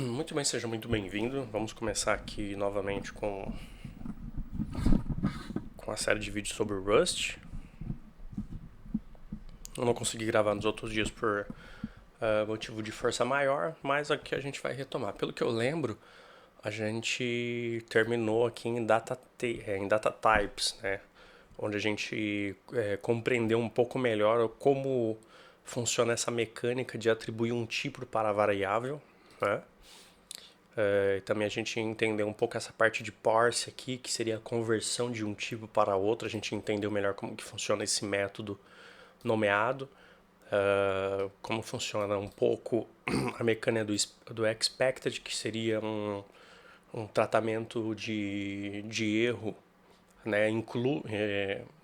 Muito bem, seja muito bem-vindo. Vamos começar aqui novamente com a série de vídeos sobre Rust. Eu não consegui gravar nos outros dias por motivo de força maior, mas aqui a gente vai retomar. Pelo que eu lembro, a gente terminou aqui em data types, né? Onde a gente compreendeu um pouco melhor como funciona essa mecânica de atribuir um tipo para a variável, né? E também a gente entendeu um pouco essa parte de parse aqui, que seria a conversão de um tipo para outro. A gente entendeu melhor como que funciona esse método nomeado, como funciona um pouco a mecânica do expected, que seria um tratamento de erro, né,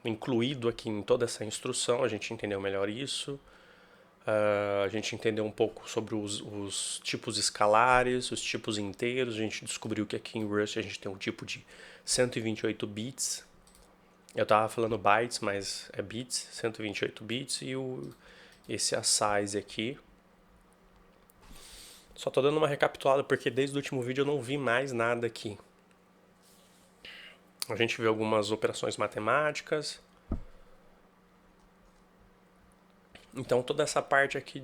incluído aqui em toda essa instrução. A gente entendeu melhor isso. A gente entendeu um pouco sobre os tipos escalares, os tipos inteiros. A gente descobriu que aqui em Rust a gente tem um tipo de 128 bits. Eu tava falando bytes, mas é bits, 128 bits. E esse size aqui. Só tô dando uma recapitulada porque desde o último vídeo eu não vi mais nada aqui. A gente viu algumas operações matemáticas. Então toda essa parte aqui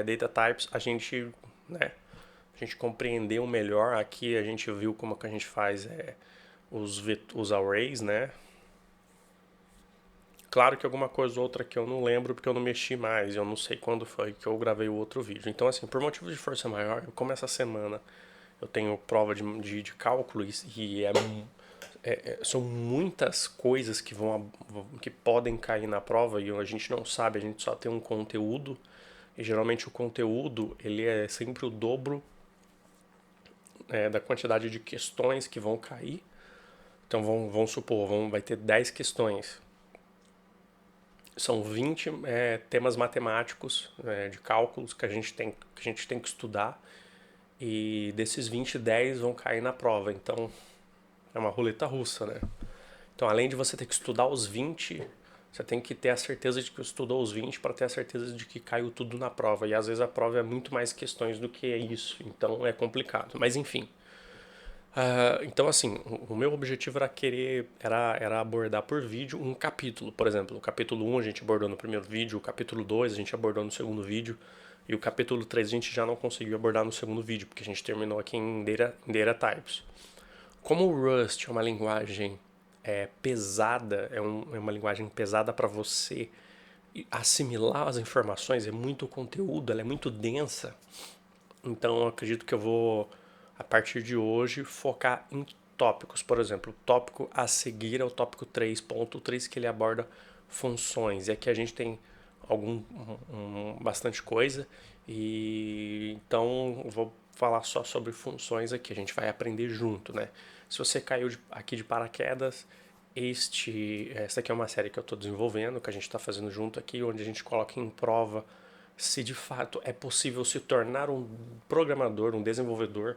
data types a gente, né, a gente compreendeu melhor. Aqui a gente viu como que a gente faz os arrays, né? Claro que alguma coisa ou outra que eu não lembro porque eu não mexi mais, eu não sei quando foi que eu gravei o outro vídeo. Então assim, por motivo de força maior, como essa semana eu tenho prova de cálculo e são muitas coisas que podem cair na prova e a gente não sabe, a gente só tem um conteúdo e geralmente o conteúdo ele é sempre o dobro da quantidade de questões que vão cair. Então vamos supor, vai ter 10 questões. São 20 temas matemáticos de cálculos que a gente tem que estudar. E desses 20, 10 vão cair na prova. Então é uma roleta russa, né? Então além de você ter que estudar os 20, você tem que ter a certeza de que estudou os 20 para ter a certeza de que caiu tudo na prova. E às vezes a prova é muito mais questões do que isso. Então é complicado. Mas enfim. Então, assim, o meu objetivo era abordar por vídeo um capítulo. Por exemplo, o capítulo 1 a gente abordou no primeiro vídeo, o capítulo 2 a gente abordou no segundo vídeo, e o capítulo 3 a gente já não conseguiu abordar no segundo vídeo, porque a gente terminou aqui em Data Types. Como o Rust é uma linguagem pesada, é uma linguagem pesada para você assimilar as informações, é muito conteúdo, ela é muito densa. Então eu acredito que eu vou, a partir de hoje, focar em tópicos. Por exemplo, o tópico a seguir é o tópico 3.3, que ele aborda funções. E aqui a gente tem bastante coisa. E então eu vou falar só sobre funções aqui. A gente vai aprender junto, né? Se você caiu aqui de paraquedas, esta aqui é uma série que eu estou desenvolvendo, que a gente está fazendo junto aqui, onde a gente coloca em prova se de fato é possível se tornar um programador, um desenvolvedor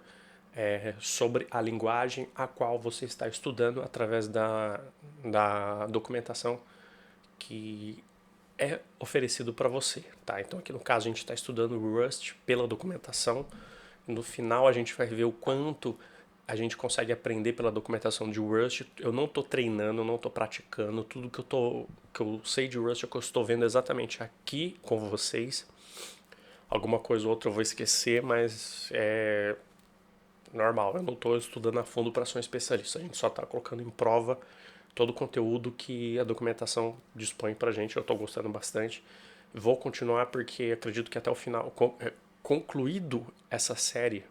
sobre a linguagem a qual você está estudando através da documentação que é oferecido para você, tá? Então aqui no caso a gente está estudando Rust pela documentação. No final a gente vai ver o quanto a gente consegue aprender pela documentação de Rust. Eu não estou treinando, eu não estou praticando. Tudo que eu sei de Rust é que eu estou vendo exatamente aqui com vocês. Alguma coisa ou outra eu vou esquecer, mas é normal. Eu não estou estudando a fundo para ser um especialista. A gente só está colocando em prova todo o conteúdo que a documentação dispõe para a gente. Eu estou gostando bastante. Vou continuar porque acredito que até o final, concluído essa série,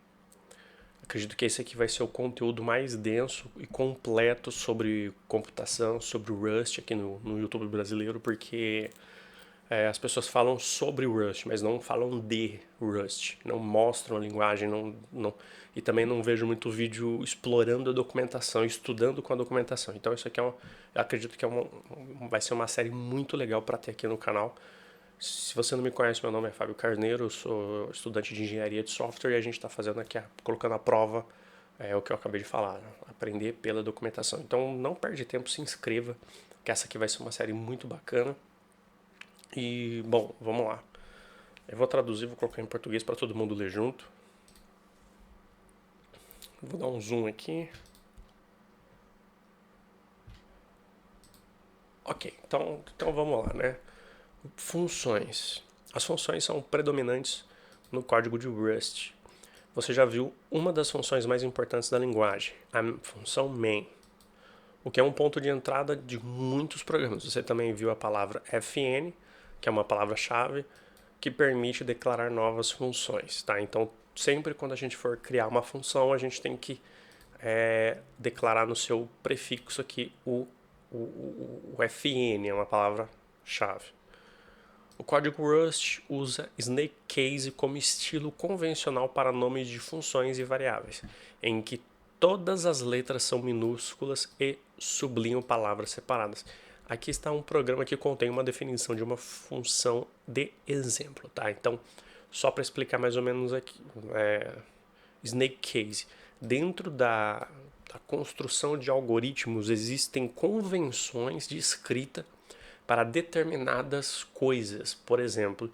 acredito que esse aqui vai ser o conteúdo mais denso e completo sobre computação, sobre o Rust aqui no YouTube brasileiro, porque as pessoas falam sobre o Rust, mas não falam de Rust, não mostram a linguagem, e também não vejo muito vídeo explorando a documentação, estudando com a documentação. Então isso aqui eu acredito que vai ser uma série muito legal para ter aqui no canal. Se você não me conhece, meu nome é Fábio Carneiro, eu sou estudante de engenharia de software e a gente está fazendo aqui, colocando à prova o que eu acabei de falar, né? Aprender pela documentação. Então não perde tempo, se inscreva, que essa aqui vai ser uma série muito bacana. E, bom, vamos lá. Eu vou traduzir, vou colocar em português para todo mundo ler junto. Vou dar um zoom aqui. Ok, então vamos lá, né? Funções. As funções são predominantes no código de Rust. Você já viu uma das funções mais importantes da linguagem, a função main, o que é um ponto de entrada de muitos programas. Você também viu a palavra fn, que é uma palavra-chave que permite declarar novas funções, tá? Então, sempre quando a gente for criar uma função, a gente tem que declarar no seu prefixo aqui o fn, é uma palavra-chave. O código Rust usa snake case como estilo convencional para nomes de funções e variáveis, em que todas as letras são minúsculas e sublinham palavras separadas. Aqui está um programa que contém uma definição de uma função de exemplo, tá? Então, só para explicar mais ou menos aqui, snake case. Dentro da construção de algoritmos existem convenções de escrita para determinadas coisas. Por exemplo,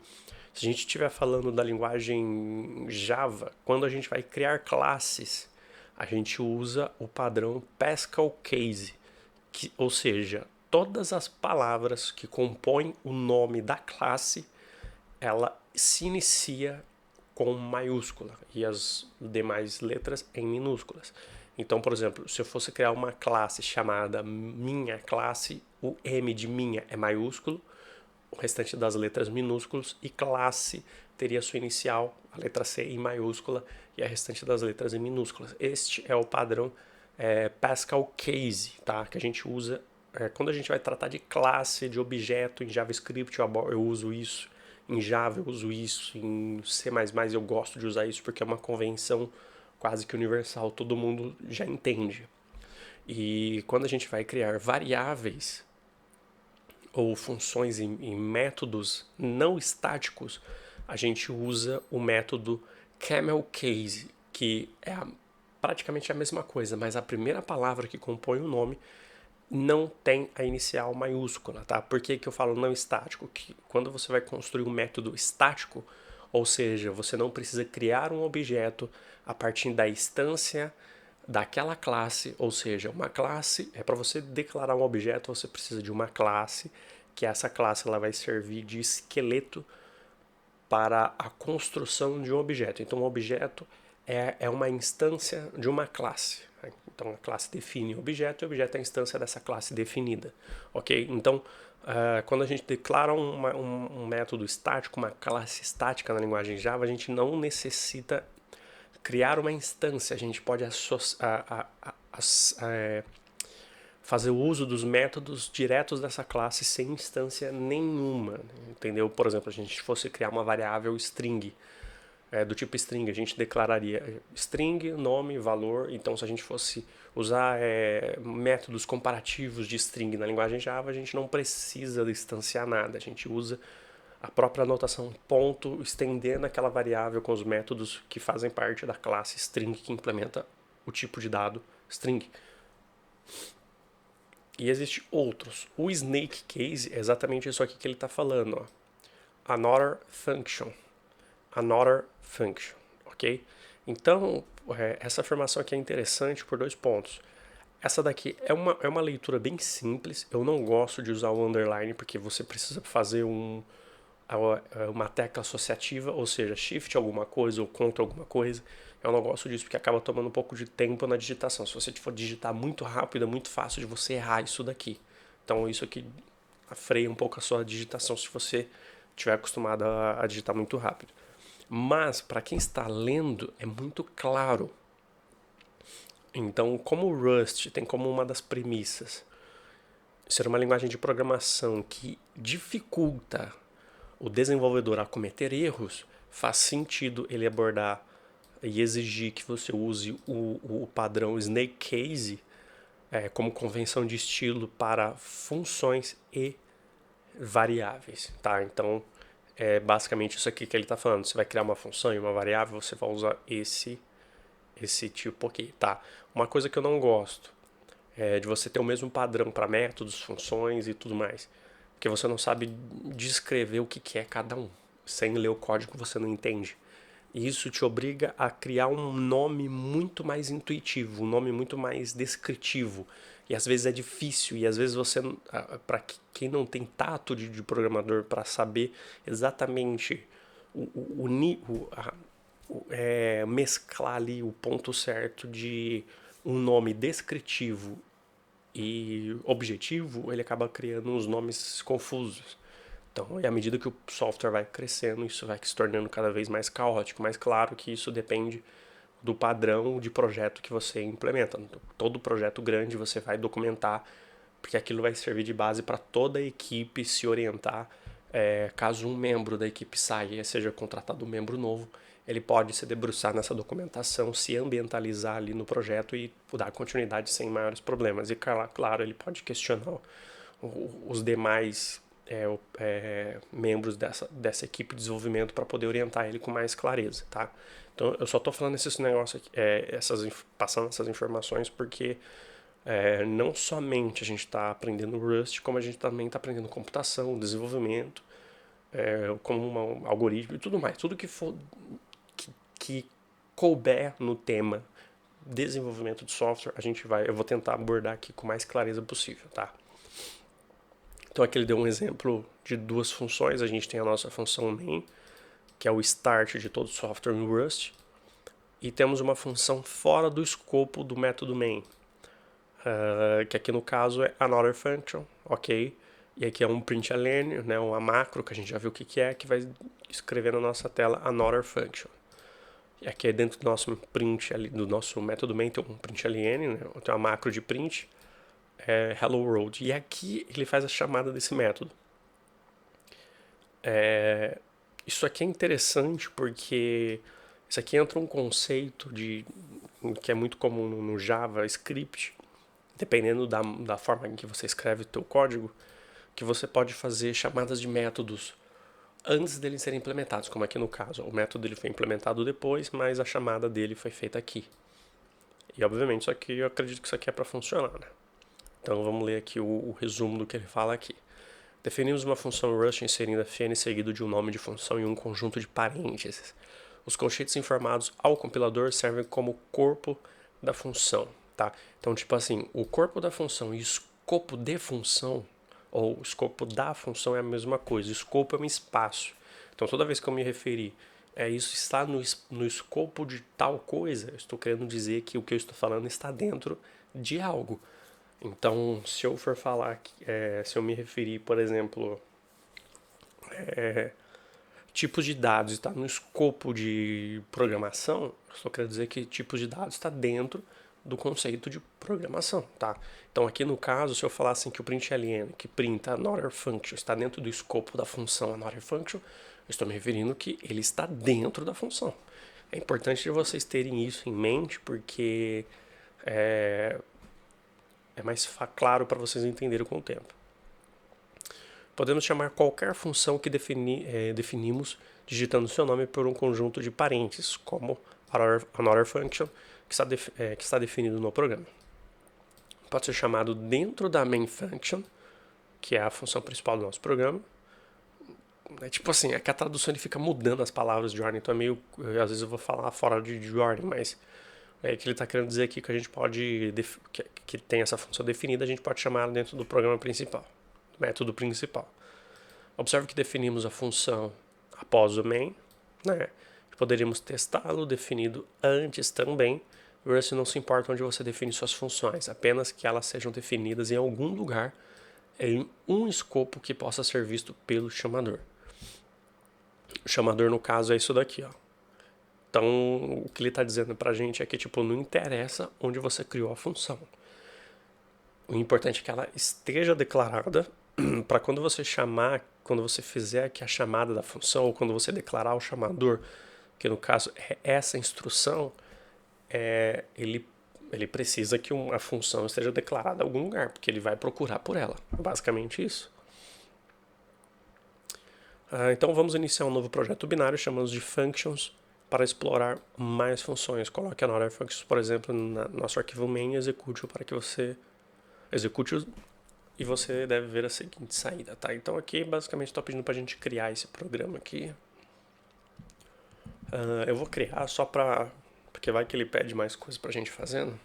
se a gente estiver falando da linguagem Java, quando a gente vai criar classes, a gente usa o padrão Pascal Case, ou seja, todas as palavras que compõem o nome da classe, ela se inicia com maiúscula e as demais letras em minúsculas. Então, por exemplo, se eu fosse criar uma classe chamada minha classe, o M de minha é maiúsculo, o restante das letras minúsculos, e classe teria sua inicial, a letra C em maiúscula, e a restante das letras em minúsculas. Este é o padrão Pascal Case, tá? Que a gente usa quando a gente vai tratar de classe, de objeto, em JavaScript eu uso isso, em Java eu uso isso, em C++ eu gosto de usar isso porque é uma convenção quase que universal, todo mundo já entende. E quando a gente vai criar variáveis ou funções em métodos não estáticos, a gente usa o método camel case, que é praticamente a mesma coisa, mas a primeira palavra que compõe o nome não tem a inicial maiúscula, tá? Por que eu falo não estático? Que quando você vai construir um método estático, ou seja, você não precisa criar um objeto a partir da instância daquela classe, ou seja, uma classe, para você declarar um objeto, você precisa de uma classe, que essa classe ela vai servir de esqueleto para a construção de um objeto. Então, um objeto é uma instância de uma classe. Então, a classe define o objeto e o objeto é a instância dessa classe definida. Ok? Então, quando a gente declara um método estático, uma classe estática na linguagem Java, a gente não necessita criar uma instância. A gente pode fazer o uso dos métodos diretos dessa classe sem instância nenhuma, entendeu? Por exemplo, a gente fosse criar uma variável string, do tipo string, a gente declararia string, nome, valor. Então, se a gente fosse usar métodos comparativos de string na linguagem Java, a gente não precisa instanciar nada, a gente usa a própria anotação ponto, estendendo aquela variável com os métodos que fazem parte da classe string que implementa o tipo de dado string. E existe outros. O snake case é exatamente isso aqui que ele está falando, ó. Another function, ok? Então, essa afirmação aqui é interessante por dois pontos. Essa daqui é uma leitura bem simples. Eu não gosto de usar o underline porque você precisa fazer uma tecla associativa, ou seja, shift alguma coisa ou contra alguma coisa. Eu não gosto disso porque acaba tomando um pouco de tempo na digitação. Se você for digitar muito rápido, é muito fácil de você errar isso daqui. Então isso aqui freia um pouco a sua digitação se você estiver acostumado a digitar muito rápido. Mas para quem está lendo é muito claro. Então, como o Rust tem como uma das premissas ser uma linguagem de programação que dificulta o desenvolvedor a cometer erros, faz sentido ele abordar e exigir que você use o padrão Snake Case como convenção de estilo para funções e variáveis, tá? Então, é basicamente isso aqui que ele está falando. Você vai criar uma função e uma variável, você vai usar esse tipo aqui, tá? Uma coisa que eu não gosto é de você ter o mesmo padrão para métodos, funções e tudo mais, porque você não sabe descrever o que é cada um. sem ler o código você não entende. E isso te obriga a criar um nome muito mais intuitivo, um nome muito mais descritivo. E às vezes é difícil, e às vezes você, para quem não tem tato de programador para saber exatamente mesclar ali o ponto certo de um nome descritivo e objetivo, ele acaba criando uns nomes confusos. Então, e à medida que o software vai crescendo, isso vai se tornando cada vez mais caótico. Mas claro que isso depende do padrão de projeto que você implementa. Todo projeto grande você vai documentar, porque aquilo vai servir de base para toda a equipe se orientar. Caso um membro da equipe saia e seja contratado um membro novo, ele pode se debruçar nessa documentação, se ambientalizar ali no projeto e dar continuidade sem maiores problemas. E claro, ele pode questionar os demais membros dessa equipe de desenvolvimento para poder orientar ele com mais clareza, tá? Então eu só estou falando esses negócios aqui, passando essas informações porque não somente a gente está aprendendo Rust, como a gente também está aprendendo computação, desenvolvimento, como um algoritmo e tudo mais. Tudo que for que couber no tema desenvolvimento de software, eu vou tentar abordar aqui com mais clareza possível, tá? Então aqui ele deu um exemplo de duas funções. A gente tem a nossa função main, que é o start de todo software em Rust, e temos uma função fora do escopo do método main, que aqui no caso é another function, ok? E aqui é um println, né, uma macro que a gente já viu o que é, que vai escrever na nossa tela another function. E aqui dentro do nosso print, do nosso método main tem um println, né, tem uma macro de print, hello world. E aqui ele faz a chamada desse método. Isso aqui é interessante porque isso aqui entra um conceito que é muito comum no JavaScript, dependendo da forma em que você escreve o teu código, que você pode fazer chamadas de métodos antes deles serem implementados, como aqui no caso. O método ele foi implementado depois, mas a chamada dele foi feita aqui. E obviamente isso aqui, eu acredito que isso aqui é para funcionar, né? Então vamos ler aqui o resumo do que ele fala aqui. Definimos uma função Rust inserindo fn seguido de um nome de função e um conjunto de parênteses. Os colchetes informados ao compilador servem como corpo da função, tá? Então, tipo assim, o corpo da função e o escopo de função, ou o escopo da função é a mesma coisa. O escopo é um espaço. Então, toda vez que eu me referir isso está no escopo de tal coisa, eu estou querendo dizer que o que eu estou falando está dentro de algo. Então, se eu for falar, se eu me referir, por exemplo, tipos de dados está no escopo de programação, eu só quero dizer que tipos de dados está dentro do conceito de programação, tá? Então, aqui no caso, se eu falar assim que o println, que printa another function, está dentro do escopo da função another function, eu estou me referindo que ele está dentro da função. É importante vocês terem isso em mente, porque é mais claro para vocês entenderem com o tempo. Podemos chamar qualquer função que definimos digitando seu nome por um conjunto de parênteses, como another function, que está definido no programa. Pode ser chamado dentro da main function, que é a função principal do nosso programa. Tipo assim, é que a tradução ele fica mudando as palavras de ordem, então às vezes eu vou falar fora de ordem, mas é que ele está querendo dizer aqui que a gente pode, que tem essa função definida, a gente pode chamar dentro do programa principal, do método principal. Observe que definimos a função após o main, né? Poderíamos testá-lo definido antes também. O Rust não se importa onde você define suas funções, apenas que elas sejam definidas em algum lugar, em um escopo que possa ser visto pelo chamador. O chamador, no caso, é isso daqui, ó. Então, o que ele está dizendo pra gente é que, tipo, não interessa onde você criou a função. O importante é que ela esteja declarada para quando você fizer aqui a chamada da função, ou quando você declarar o chamador, que no caso é essa instrução, ele precisa que a função esteja declarada em algum lugar, porque ele vai procurar por ela. Basicamente isso. Então vamos iniciar um novo projeto binário, chamamos de functions, para explorar mais funções. Coloque another functions, por exemplo, no nosso arquivo main e execute-o para que você execute-o, e você deve ver a seguinte saída, tá? Então aqui basicamente estou pedindo para a gente criar esse programa aqui, Eu vou criar só porque vai que ele pede mais coisas pra gente fazendo.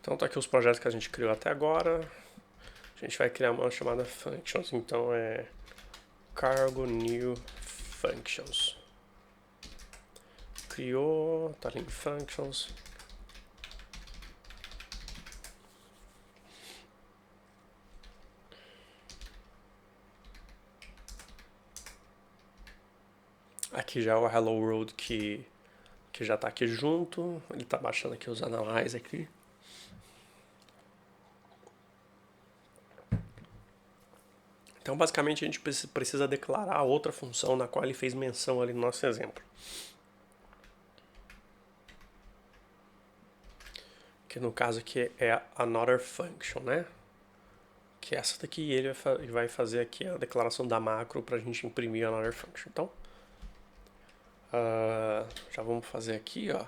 Então tá aqui os projetos que a gente criou até agora. A gente vai criar uma chamada functions, então é cargo new functions. Criou, tá ali em functions. Aqui já é o Hello World que já tá aqui junto. Ele tá baixando aqui os analyze aqui. Então, basicamente, a gente precisa declarar outra função na qual ele fez menção ali no nosso exemplo. Que no caso aqui é another function, né? Que é essa daqui, ele vai fazer aqui a declaração da macro para a gente imprimir a another function. Então, já vamos fazer aqui, ó.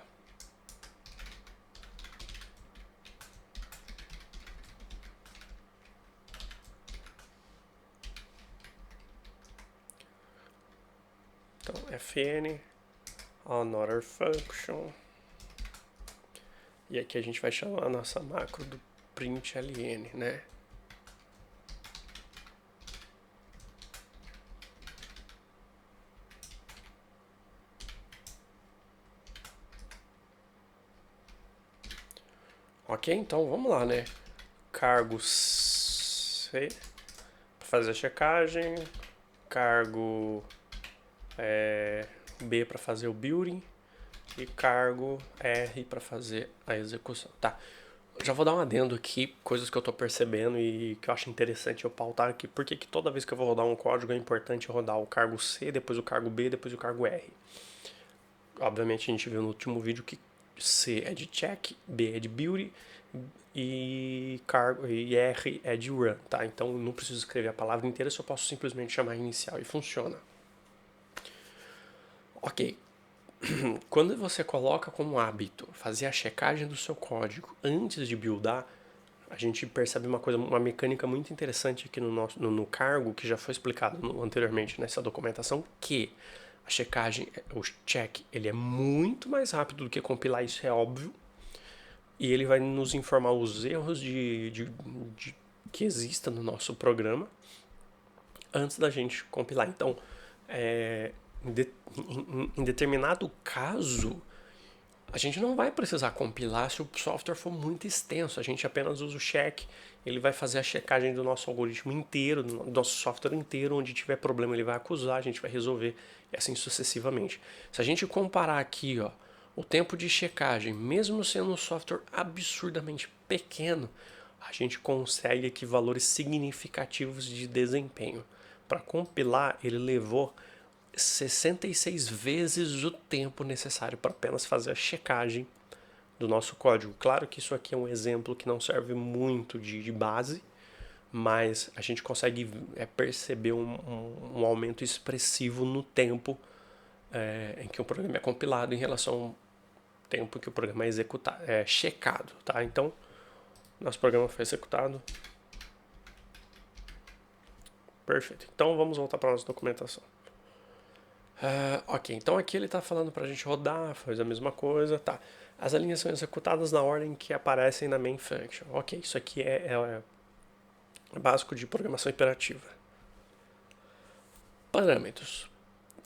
Então, fn another function. E aqui a gente vai chamar a nossa macro do println, né? Ok, então vamos lá, né? Cargo C para fazer a checagem, cargo B para fazer o building e cargo R para fazer a execução. Tá, já vou dar um adendo aqui, coisas que eu tô percebendo e que eu acho interessante eu pautar aqui. Porque que toda vez que eu vou rodar um código é importante rodar o cargo C, depois o cargo B, depois o cargo R. Obviamente a gente viu no último vídeo que C é de check, B é de build e R é de run, tá? Então eu não preciso escrever a palavra inteira, só posso simplesmente chamar inicial e funciona. Ok. Quando você coloca como hábito fazer a checagem do seu código antes de buildar, a gente percebe uma mecânica muito interessante aqui no cargo, que já foi explicado anteriormente nessa documentação, que a checagem, o check, ele é muito mais rápido do que compilar, isso é óbvio, e ele vai nos informar os erros que existam no nosso programa antes da gente compilar. Então, em determinado caso, a gente não vai precisar compilar se o software for muito extenso. A gente apenas usa o check, ele vai fazer a checagem do nosso algoritmo inteiro, do nosso software inteiro. Onde tiver problema ele vai acusar, a gente vai resolver e assim sucessivamente. Se a gente comparar aqui, ó, o tempo de checagem, mesmo sendo um software absurdamente pequeno, a gente consegue aqui valores significativos de desempenho. Para compilar, ele levou 66 vezes o tempo necessário para apenas fazer a checagem do nosso código. Claro que isso aqui é um exemplo que não serve muito de base, mas a gente consegue perceber um aumento expressivo no tempo em que o programa é compilado em relação ao tempo que o programa é checado, tá? Então, nosso programa foi executado. Perfeito. Então, vamos voltar para a nossa documentação. Ok, então aqui ele está falando para a gente rodar, faz a mesma coisa, tá. As linhas são executadas na ordem que aparecem na main function. Ok, isso aqui é básico de programação imperativa. Parâmetros.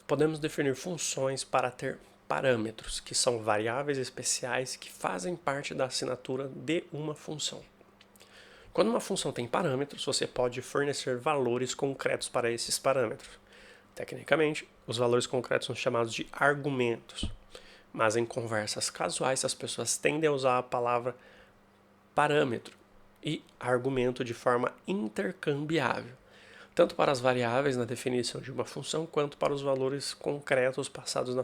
Podemos definir funções para ter parâmetros, que são variáveis especiais que fazem parte da assinatura de uma função. Quando uma função tem parâmetros, você pode fornecer valores concretos para esses parâmetros. Tecnicamente, os valores concretos são chamados de argumentos, mas em conversas casuais as pessoas tendem a usar a palavra parâmetro e argumento de forma intercambiável, tanto para as variáveis na definição de uma função, quanto para os valores concretos passados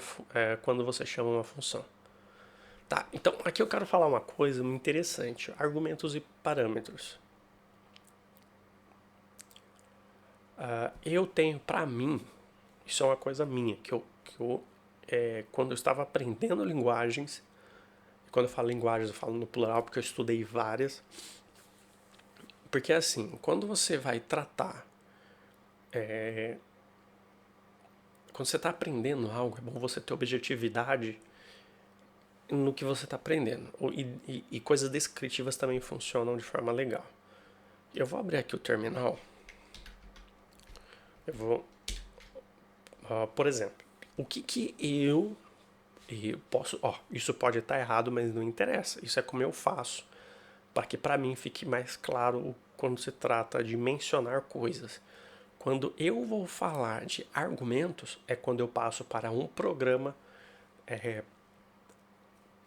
quando você chama uma função. Tá, então aqui eu quero falar uma coisa interessante, argumentos e parâmetros. Eu tenho, para mim, isso é uma coisa minha, que eu quando eu estava aprendendo linguagens, quando eu falo linguagens eu falo no plural porque eu estudei várias, porque assim, quando você vai tratar, quando você está aprendendo algo, é bom você ter objetividade no que você está aprendendo. E coisas descritivas também funcionam de forma legal. Eu vou abrir aqui o terminal. Eu vou, por exemplo, o que eu posso... isso pode estar errado, mas não interessa. Isso é como eu faço, para que para mim fique mais claro quando se trata de mencionar coisas. Quando eu vou falar de argumentos, é quando eu passo para um programa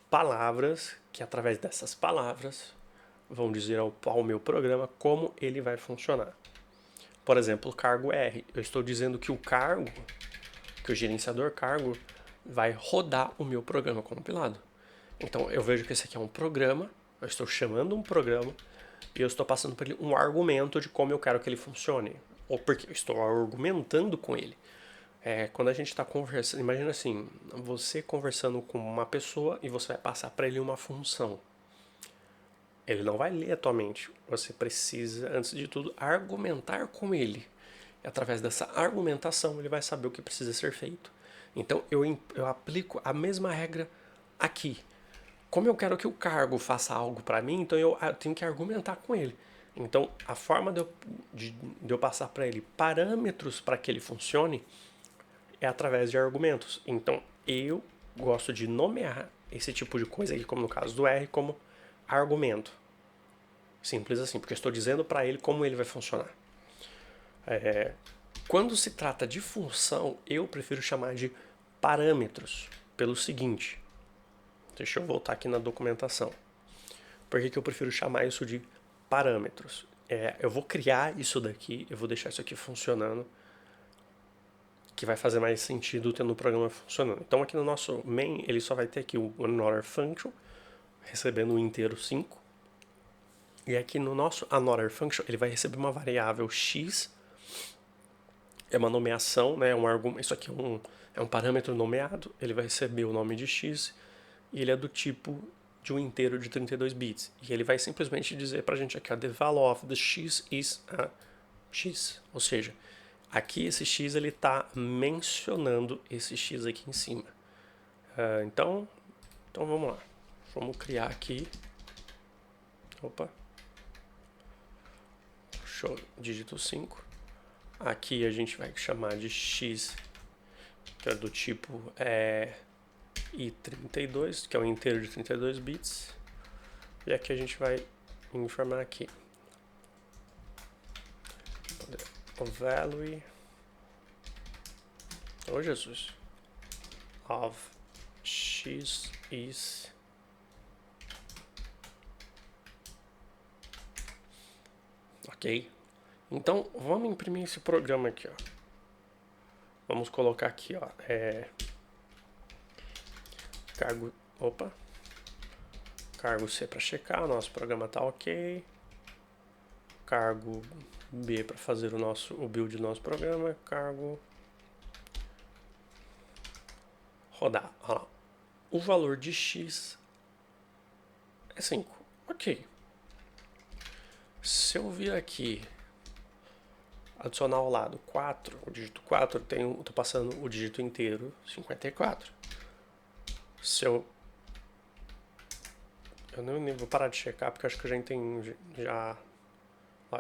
palavras que, através dessas palavras, vão dizer ao meu programa como ele vai funcionar. Por exemplo, o cargo R. Eu estou dizendo que o cargo, que o gerenciador cargo, vai rodar o meu programa compilado. Então eu vejo que esse aqui é um programa, eu estou chamando um programa e eu estou passando para ele um argumento de como eu quero que ele funcione. Ou porque eu estou argumentando com ele. Quando a gente está conversando, imagina assim, você conversando com uma pessoa e você vai passar para ele uma função. Ele não vai ler a tua mente. Você precisa, antes de tudo, argumentar com ele. E através dessa argumentação, ele vai saber o que precisa ser feito. Então, eu aplico a mesma regra aqui. Como eu quero que o cargo faça algo para mim, então eu tenho que argumentar com ele. Então, a forma de eu passar para ele parâmetros para que ele funcione é através de argumentos. Então, eu gosto de nomear esse tipo de coisa aqui, como no caso do R, como argumento. Simples assim, porque eu estou dizendo para ele como ele vai funcionar. Quando se trata de função, eu prefiro chamar de parâmetros, pelo seguinte. Deixa eu voltar aqui na documentação. Por que eu prefiro chamar isso de parâmetros? Eu vou criar isso daqui, eu vou deixar isso aqui funcionando, que vai fazer mais sentido tendo o programa funcionando. Então aqui no nosso main, ele só vai ter aqui o another function, recebendo o inteiro 5. E aqui no nosso another function, ele vai receber uma variável x, é uma nomeação, né? Isso aqui é um parâmetro nomeado, ele vai receber o nome de x, e ele é do tipo de um inteiro de 32 bits. E ele vai simplesmente dizer pra gente aqui, the value of the x is a x. Ou seja, aqui esse x ele está mencionando esse x aqui em cima. Então vamos lá. Vamos criar aqui. Opa. Show. Dígito 5. Aqui a gente vai chamar de x, que é do tipo i32, que é um inteiro de 32 bits. E aqui a gente vai informar aqui. O value, oh Jesus, of x is ok. Então vamos imprimir esse programa aqui, ó. Vamos colocar aqui, ó, cargo C para checar, o nosso programa tá ok. Cargo B para fazer o build do nosso programa, cargo rodar. Olha lá. O valor de x é 5. Ok. Se eu vir aqui, adicionar ao lado 4, o dígito 4, tô passando o dígito inteiro, 54. Se eu nem vou parar de checar, porque eu acho que eu já entendi,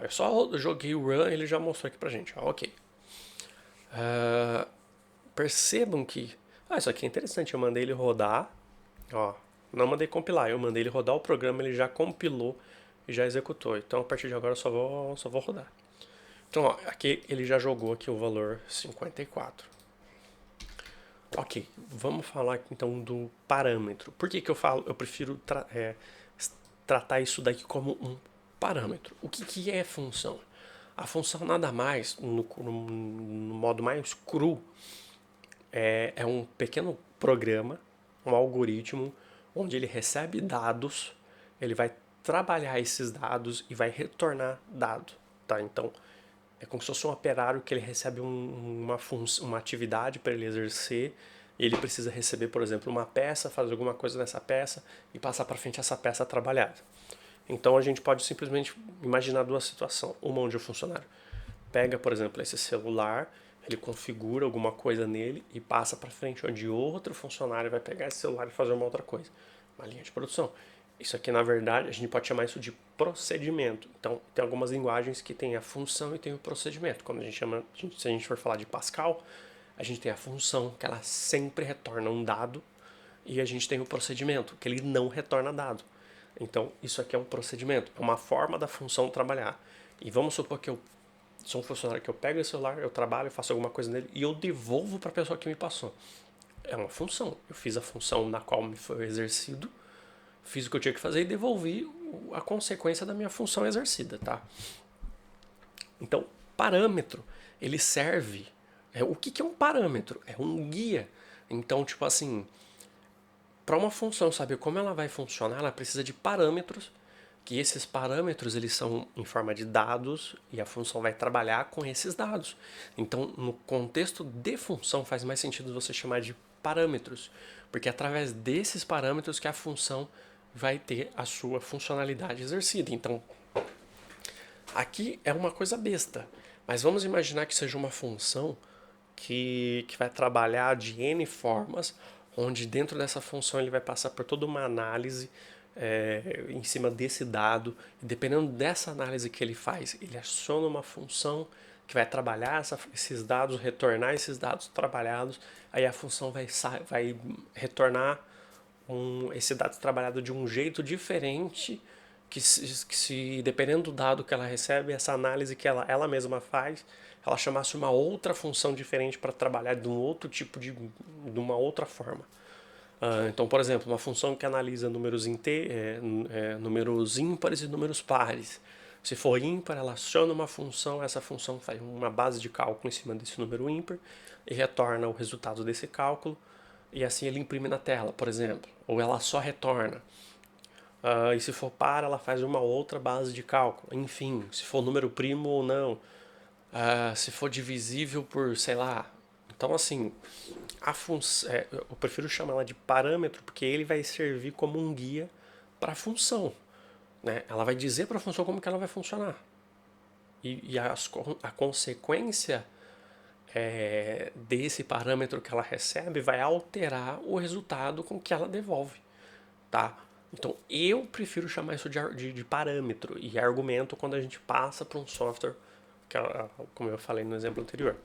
eu só joguei o run e ele já mostrou aqui pra gente, ok. Percebam que, isso aqui é interessante, eu mandei ele rodar, não mandei compilar, eu mandei ele rodar o programa, ele já compilou e já executou. Então a partir de agora eu só vou rodar. Então aqui ele já jogou aqui o valor 54. Ok, vamos falar então do parâmetro. Por que eu prefiro tratar isso daqui como um parâmetro? O que é função? A função nada mais, no modo mais cru, é um pequeno programa, um algoritmo, onde ele recebe dados, ele vai trabalhar esses dados e vai retornar dado. Tá? Então, é como se fosse um operário que ele recebe uma atividade para ele exercer, e ele precisa receber, por exemplo, uma peça, fazer alguma coisa nessa peça e passar para frente essa peça trabalhada. Então a gente pode simplesmente imaginar duas situações. Uma onde o funcionário pega, por exemplo, esse celular, ele configura alguma coisa nele e passa para frente, onde outro funcionário vai pegar esse celular e fazer uma outra coisa. Uma linha de produção. Isso aqui, na verdade, a gente pode chamar isso de procedimento. Então, tem algumas linguagens que tem a função e tem o procedimento. Quando a gente chama, se a gente for falar de Pascal, a gente tem a função, que ela sempre retorna um dado, e a gente tem o procedimento, que ele não retorna dado. Então, isso aqui é um procedimento, é uma forma da função trabalhar. E vamos supor que eu sou um funcionário que eu pego esse celular, eu trabalho, eu faço alguma coisa nele e eu devolvo para a pessoa que me passou. É uma função. Eu fiz a função na qual me foi exercido, fiz o que eu tinha que fazer e devolvi a consequência da minha função exercida, tá? Então, parâmetro, ele serve... o que é um parâmetro? É um guia. Então, tipo assim, para uma função saber como ela vai funcionar, ela precisa de parâmetros, que esses parâmetros eles são em forma de dados e a função vai trabalhar com esses dados. Então, no contexto de função, faz mais sentido você chamar de parâmetros, porque é através desses parâmetros que a função vai ter a sua funcionalidade exercida. Então, aqui é uma coisa besta, mas vamos imaginar que seja uma função que vai trabalhar de N formas, onde dentro dessa função ele vai passar por toda uma análise em cima desse dado, e dependendo dessa análise que ele faz, ele aciona uma função que vai trabalhar esses dados, retornar esses dados trabalhados, aí a função vai retornar esse dado trabalhado de um jeito diferente, que dependendo do dado que ela recebe, essa análise que ela mesma faz, ela chamasse uma outra função diferente para trabalhar de um outro tipo de uma outra forma. Então, por exemplo, uma função que analisa números ímpares e números pares. Se for ímpar, ela aciona uma função, essa função faz uma base de cálculo em cima desse número ímpar e retorna o resultado desse cálculo, e assim ele imprime na tela, por exemplo. Ou ela só retorna. E se for par, ela faz uma outra base de cálculo. Enfim, se for número primo ou não. Se for divisível por, sei lá. Então, assim, eu prefiro chamar ela de parâmetro porque ele vai servir como um guia para a função. Né? Ela vai dizer para a função como que ela vai funcionar. E a consequência desse parâmetro que ela recebe vai alterar o resultado com que ela devolve. Tá? Então, eu prefiro chamar isso de parâmetro e argumento quando a gente passa para um software, que é, como eu falei no exemplo anterior.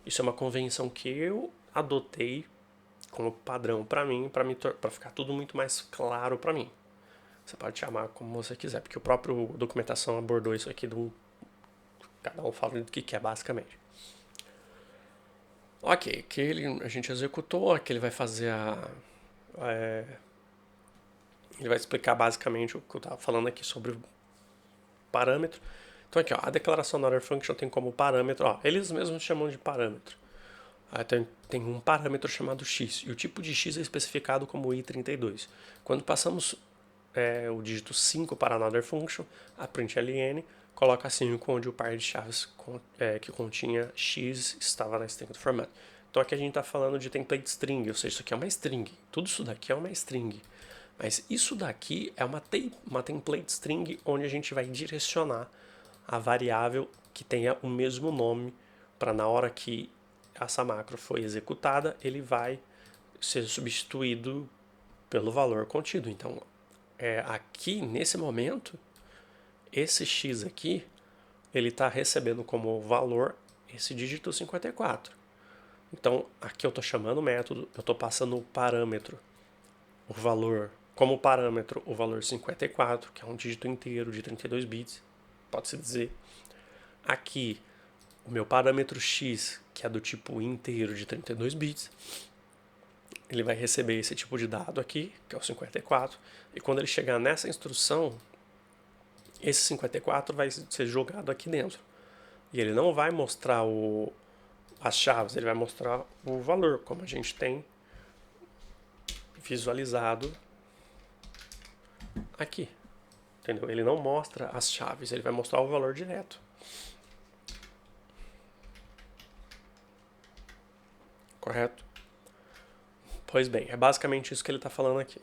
Isso é uma convenção que eu adotei como padrão para mim, para ficar tudo muito mais claro para mim. Você pode chamar como você quiser, porque o próprio documentação abordou isso aqui, cada um fala do que é basicamente. Ok, que a gente executou, que ele vai fazer ele vai explicar basicamente o que eu estava falando aqui sobre o parâmetro. Então aqui, ó, a declaração da order function tem como parâmetro, ó, eles mesmos chamam de parâmetro. Tem um parâmetro chamado x, e o tipo de x é especificado como i32. Quando passamos o dígito 5 para a order function, a println coloca 5 onde o par de chaves que continha x estava na string do formato. Então aqui a gente está falando de template string, ou seja, isso aqui é uma string. Tudo isso daqui é uma string. Mas isso daqui é uma template string onde a gente vai direcionar a variável que tenha o mesmo nome para na hora que essa macro foi executada, ele vai ser substituído pelo valor contido. Então, aqui, nesse momento, esse x aqui, ele está recebendo como valor esse dígito 54. Então, aqui eu estou chamando o método, eu estou passando o parâmetro, o valor, como parâmetro, o valor 54, que é um dígito inteiro de 32 bits, pode-se dizer. Aqui, o meu parâmetro x, que é do tipo inteiro de 32 bits, ele vai receber esse tipo de dado aqui, que é o 54, e quando ele chegar nessa instrução, esse 54 vai ser jogado aqui dentro. E ele não vai mostrar as chaves, ele vai mostrar o valor, como a gente tem visualizado aqui. Entendeu? Ele não mostra as chaves, ele vai mostrar o valor direto. Correto? Pois bem, é basicamente isso que ele está falando aqui.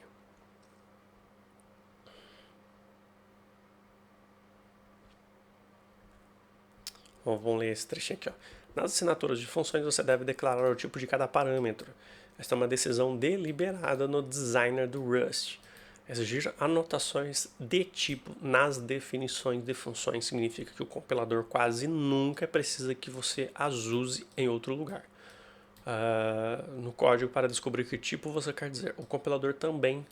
Vamos ler esse trechinho aqui. Ó. Nas assinaturas de funções, você deve declarar o tipo de cada parâmetro. Esta é uma decisão deliberada no designer do Rust. Exigir anotações de tipo nas definições de funções significa que o compilador quase nunca precisa que você as use em outro lugar. No código para descobrir que tipo você quer dizer. O compilador também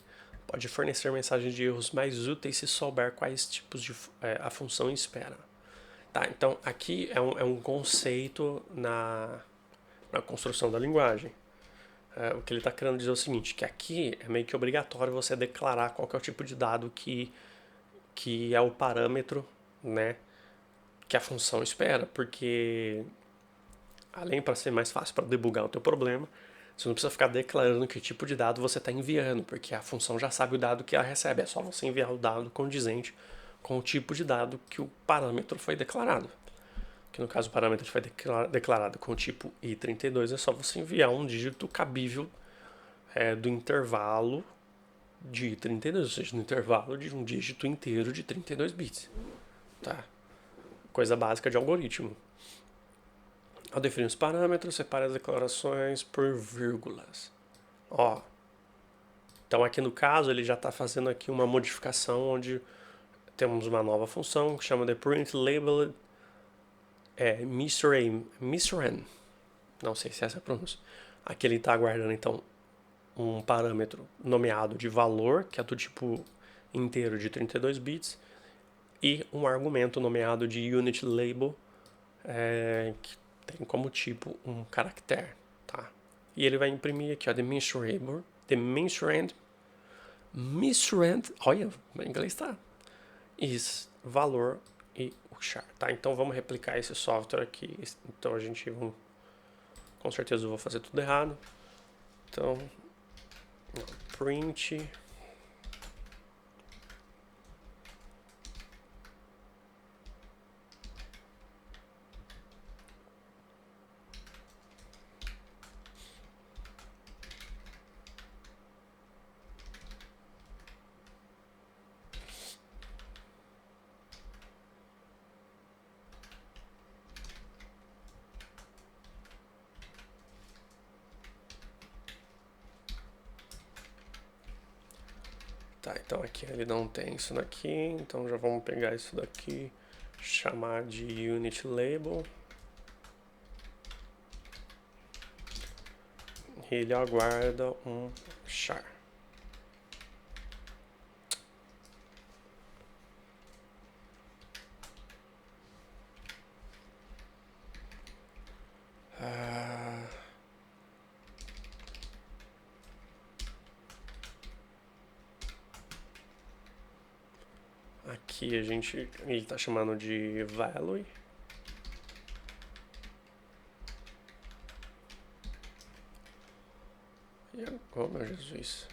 pode fornecer mensagens de erros mais úteis se souber quais tipos a função espera. Tá, então aqui é um conceito na construção da linguagem. O que ele está querendo dizer é o seguinte, que aqui é meio que obrigatório você declarar qual que é o tipo de dado que é o parâmetro, né, que a função espera, porque além para ser mais fácil para debugar o teu problema, você não precisa ficar declarando que tipo de dado você está enviando, porque a função já sabe o dado que ela recebe, é só você enviar o dado condizente com o tipo de dado que o parâmetro foi declarado. Que no caso o parâmetro foi declarado com o tipo i32, é só você enviar um dígito cabível do intervalo de 32, ou seja, no intervalo de um dígito inteiro de 32 bits. Tá? Coisa básica de algoritmo. Ao definir os parâmetros, separe as declarações por vírgulas. Ó, então aqui no caso ele já está fazendo aqui uma modificação onde temos uma nova função que chama de print labeled misran. Não sei se é essa a pronúncia. Aqui ele está aguardando então um parâmetro nomeado de valor, que é do tipo inteiro de 32 bits, e um argumento nomeado de unit label, que tem como tipo um caractere. Tá? E ele vai imprimir aqui, ó, the misrand, olha, em inglês tá, is valor e o char. Tá? Então vamos replicar esse software aqui. Então a gente, com certeza eu vou fazer tudo errado. Então, print Tá, então aqui ele não tem isso daqui, então já vamos pegar isso daqui, chamar de unit label. E ele aguarda um char. Aqui ele está chamando de value. E agora, meu Jesus.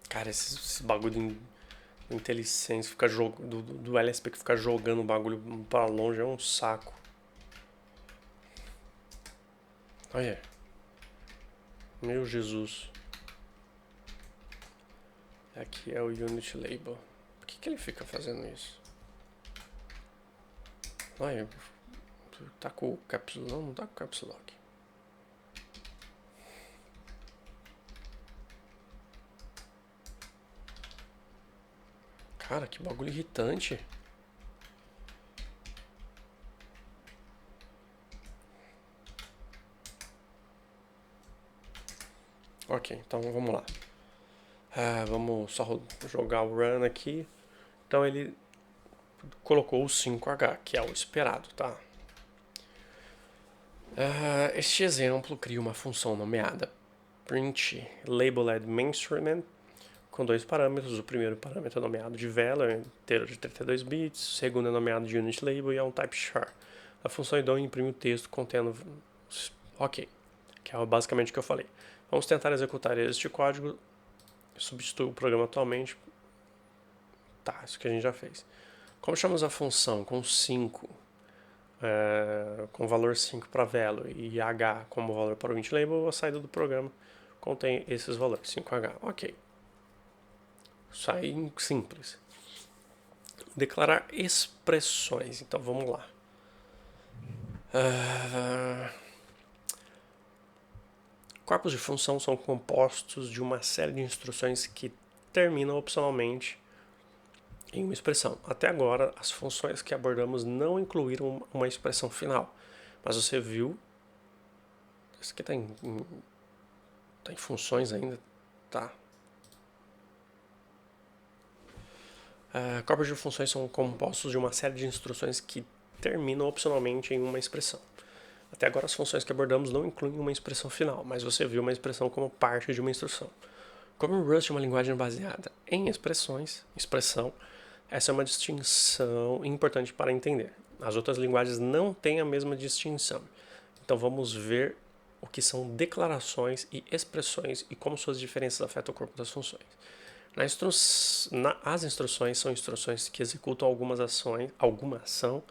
Cara, esse bagulho de IntelliSense fica do LSP que fica jogando o bagulho pra longe é um saco. Olha. Meu Jesus. Aqui é o unit label. Por que ele fica fazendo isso? Olha, tá com o caps lock. Não tá com o caps lock. Cara, que bagulho irritante. Ok, então vamos lá. Vamos só jogar o run aqui. Então ele colocou o 5H, que é o esperado, tá? Este exemplo cria uma função nomeada print labeled mainstream com dois parâmetros. O primeiro parâmetro é nomeado de value, inteiro de 32 bits. O segundo é nomeado de unit label e é um type char. A função idon imprime o texto contendo... Ok, que é basicamente o que eu falei. Vamos tentar executar este código. Substitui o programa atualmente. Tá, isso que a gente já fez. Como chamamos a função com 5, com valor 5 para value e h como valor para o int label, a saída do programa contém esses valores, 5h. Ok. Isso aí simples. Declarar expressões. Então vamos lá. Corpos de função são compostos de uma série de instruções que terminam opcionalmente em uma expressão. Até agora, as funções que abordamos não incluíram uma expressão final. Mas você viu... Isso aqui está em funções ainda, tá? Corpos de funções são compostos de uma série de instruções que terminam opcionalmente em uma expressão. Até agora, as funções que abordamos não incluem uma expressão final, mas você viu uma expressão como parte de uma instrução. Como o Rust é uma linguagem baseada em expressão, essa é uma distinção importante para entender. As outras linguagens não têm a mesma distinção. Então vamos ver o que são declarações e expressões e como suas diferenças afetam o corpo das funções. As instruções são instruções que executam alguma ação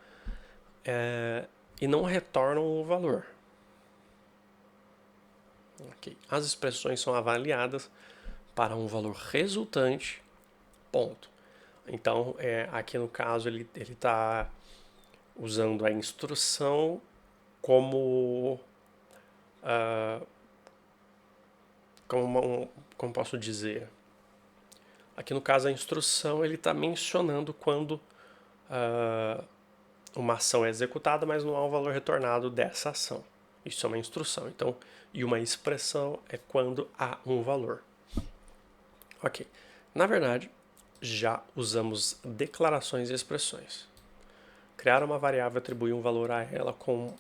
e não retornam o valor. Okay. As expressões são avaliadas para um valor resultante, ponto. Então, aqui no caso, ele está usando a instrução como como posso dizer? Aqui no caso, a instrução ele está mencionando quando uma ação é executada, mas não há um valor retornado dessa ação. Isso é uma instrução. Então, e uma expressão é quando há um valor. Ok. Na verdade, já usamos declarações e expressões. Criar uma variável e atribuir um valor a ela com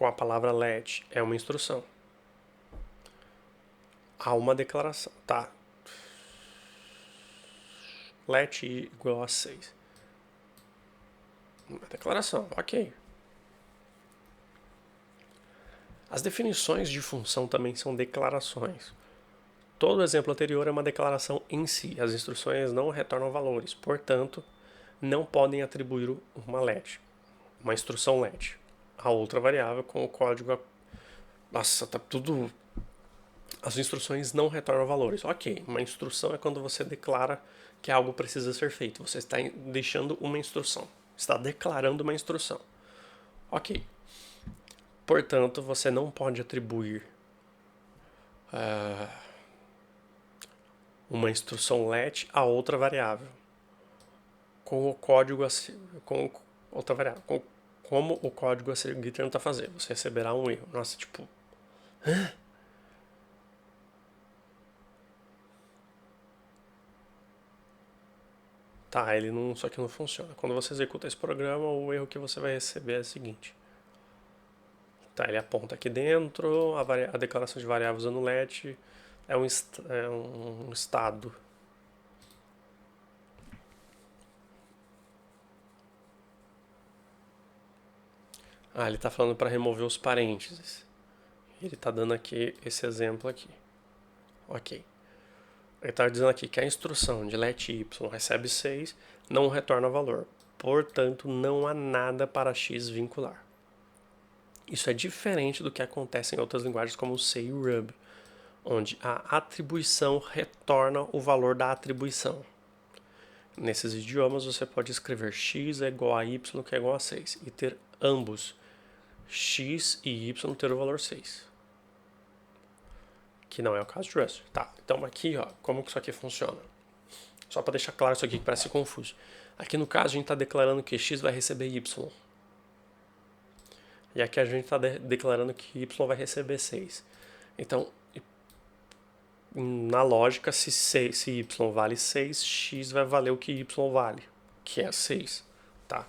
a palavra let é uma instrução. Há uma declaração. Tá. Let igual a 6. Uma declaração, ok. As definições de função também são declarações. Todo exemplo anterior é uma declaração em si. As instruções não retornam valores, portanto, não podem atribuir uma instrução let, a outra variável com o código. Nossa, tá tudo. As instruções não retornam valores. Ok, uma instrução é quando você declara que algo precisa ser feito. Você está deixando uma instrução. Está declarando uma instrução. Ok. Portanto, você não pode atribuir uma instrução let a outra variável com o código com outra variável, como o código a seguir tenta fazer. Você receberá um erro. Nossa, tipo... Hã? Tá, isso aqui não funciona. Quando você executa esse programa, o erro que você vai receber é o seguinte. Tá, ele aponta aqui dentro, a declaração de variáveis usando let é um estado. Ele está falando para remover os parênteses. Ele está dando aqui esse exemplo aqui. Ok. Ele está dizendo aqui que a instrução de let y recebe 6, não retorna valor. Portanto, não há nada para x vincular. Isso é diferente do que acontece em outras linguagens como o C e o Ruby, onde a atribuição retorna o valor da atribuição. Nesses idiomas, você pode escrever x é igual a y, que é igual a 6, e ter ambos, x e y, ter o valor 6. Que não é o caso de Rust. Tá, então aqui, ó, como que isso aqui funciona? Só para deixar claro isso aqui que parece confuso. Aqui no caso, a gente está declarando que x vai receber y. E aqui a gente está declarando que y vai receber 6. Então, na lógica, se y vale 6, x vai valer o que y vale. que é 6, tá?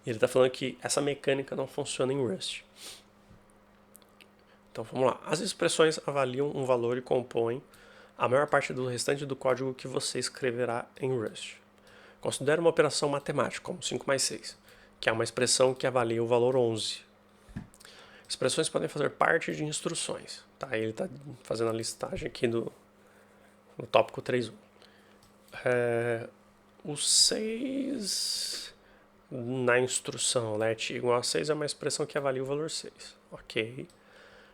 E ele está falando que essa mecânica não funciona em Rust. Então vamos lá. As expressões avaliam um valor e compõem a maior parte do restante do código que você escreverá em Rust. Considere uma operação matemática, como 5 mais 6, que é uma expressão que avalia o valor 11. Expressões podem fazer parte de instruções. Tá? Ele está fazendo a listagem aqui no tópico 3.1. O 6 na instrução let igual a 6 é uma expressão que avalia o valor 6. Ok.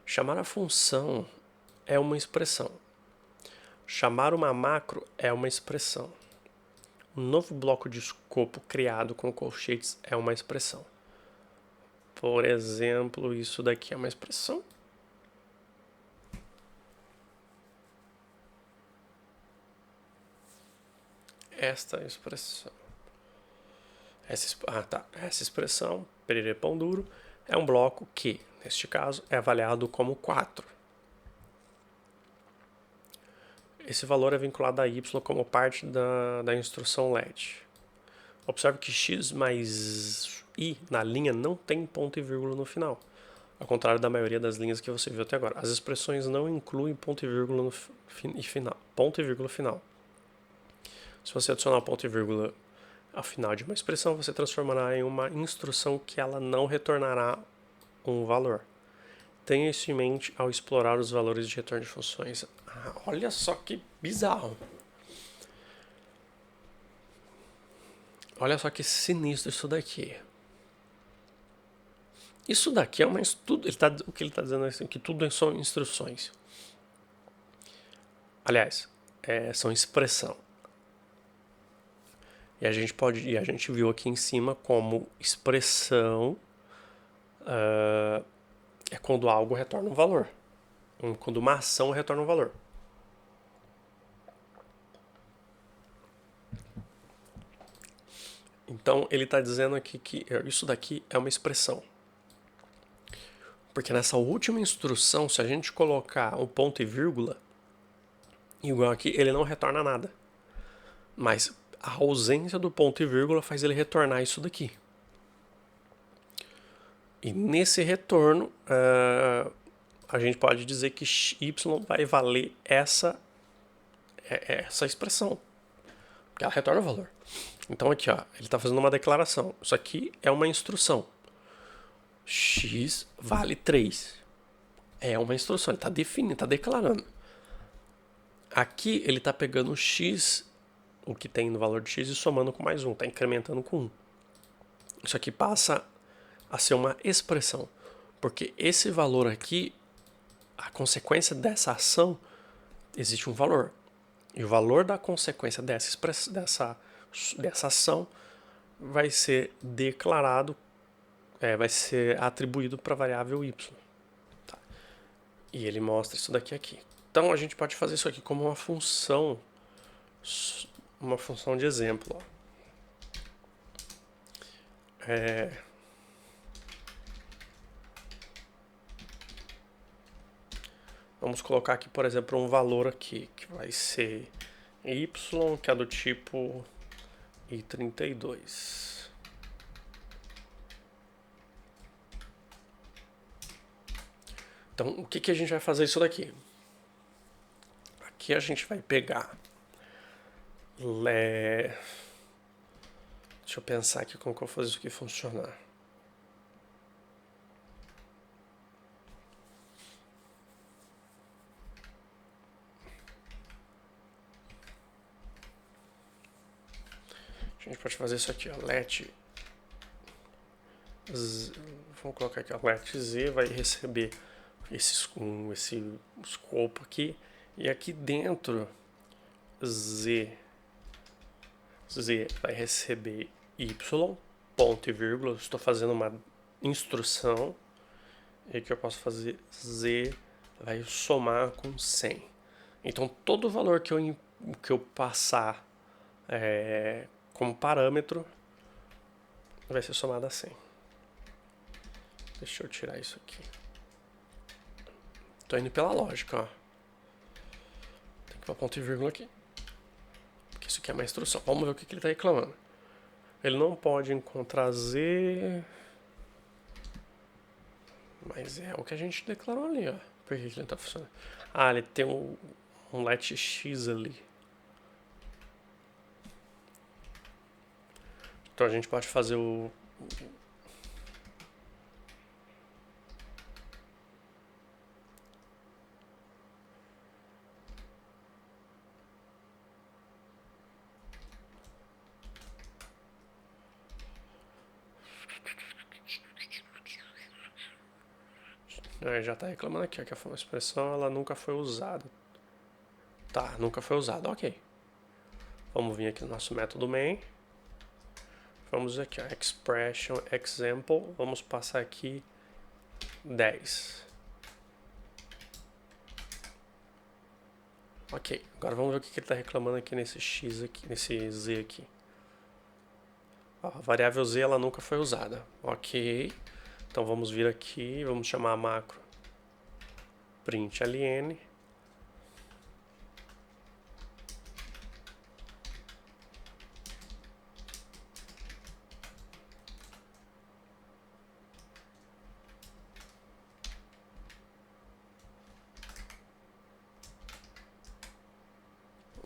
Chamar a função é uma expressão. Chamar uma macro é uma expressão. Um novo bloco de escopo criado com colchetes é uma expressão. Por exemplo, isso daqui é uma expressão. Esta expressão. Essa expressão, perere pão duro, é um bloco que, neste caso, é avaliado como 4. Esse valor é vinculado a y como parte da instrução let. Observe que x mais i na linha não tem ponto e vírgula no final, ao contrário da maioria das linhas que você viu até agora. As expressões não incluem ponto e vírgula no final. Ponto e vírgula final. Se você adicionar o ponto e vírgula ao final de uma expressão, você transformará em uma instrução que ela não retornará um valor. Tenha isso em mente ao explorar os valores de retorno de funções. Olha só que bizarro. Olha só que sinistro isso daqui. Isso daqui é uma estudo. O que ele está dizendo é assim, que tudo são instruções. Aliás, são expressão. E a gente viu aqui em cima como expressão é quando algo retorna um valor. Quando uma ação retorna um valor. Então ele está dizendo aqui que isso daqui é uma expressão. Porque nessa última instrução, se a gente colocar um ponto e vírgula, igual aqui, ele não retorna nada. Mas a ausência do ponto e vírgula faz ele retornar isso daqui. E nesse retorno, a gente pode dizer que y vai valer essa expressão. Porque ela retorna o valor. Então aqui, ó, ele está fazendo uma declaração. Isso aqui é uma instrução. X vale 3. É uma instrução, ele está definindo, está declarando. Aqui ele está pegando o x, o que tem no valor de x, e somando com mais 1, está incrementando com 1. Isso aqui passa a ser uma expressão, porque esse valor aqui, a consequência dessa ação, existe um valor. E o valor da consequência dessa ação vai ser declarado, vai ser atribuído para a variável y. Tá? E ele mostra isso daqui aqui. Então a gente pode fazer isso aqui como uma função de exemplo. Vamos colocar aqui, por exemplo, um valor aqui, que vai ser y, que é do tipo i32. Então, o que a gente vai fazer isso daqui? Aqui a gente vai pegar... Deixa eu pensar aqui como que eu vou fazer isso aqui funcionar. A gente pode fazer isso aqui, ó, let z, vamos colocar aqui, ó, let z vai receber esse escopo aqui, e aqui dentro z vai receber y, ponto e vírgula. Estou fazendo uma instrução, e aqui eu posso fazer z vai somar com 100. Então todo valor que eu passar como parâmetro vai ser somado a 100. Deixa eu tirar isso aqui. Tô indo pela lógica, ó. Tem que pôr ponto e vírgula aqui, porque isso aqui é uma instrução. Vamos ver o que ele está reclamando. Ele não pode encontrar Z, mas é o que a gente declarou ali, ó. Por que ele não tá funcionando? Ah, ele tem um let x ali. Então a gente pode fazer o... Já está reclamando aqui, ó, que a expressão ela nunca foi usada. Tá, nunca foi usada, ok. Vamos vir aqui no nosso método main. Vamos aqui, ó, expression example. Vamos passar aqui 10. Ok, agora vamos ver o que ele está reclamando aqui nesse x aqui, nesse z aqui. Ó, a variável z ela nunca foi usada. Ok. Então vamos vir aqui, vamos chamar a macro print ln.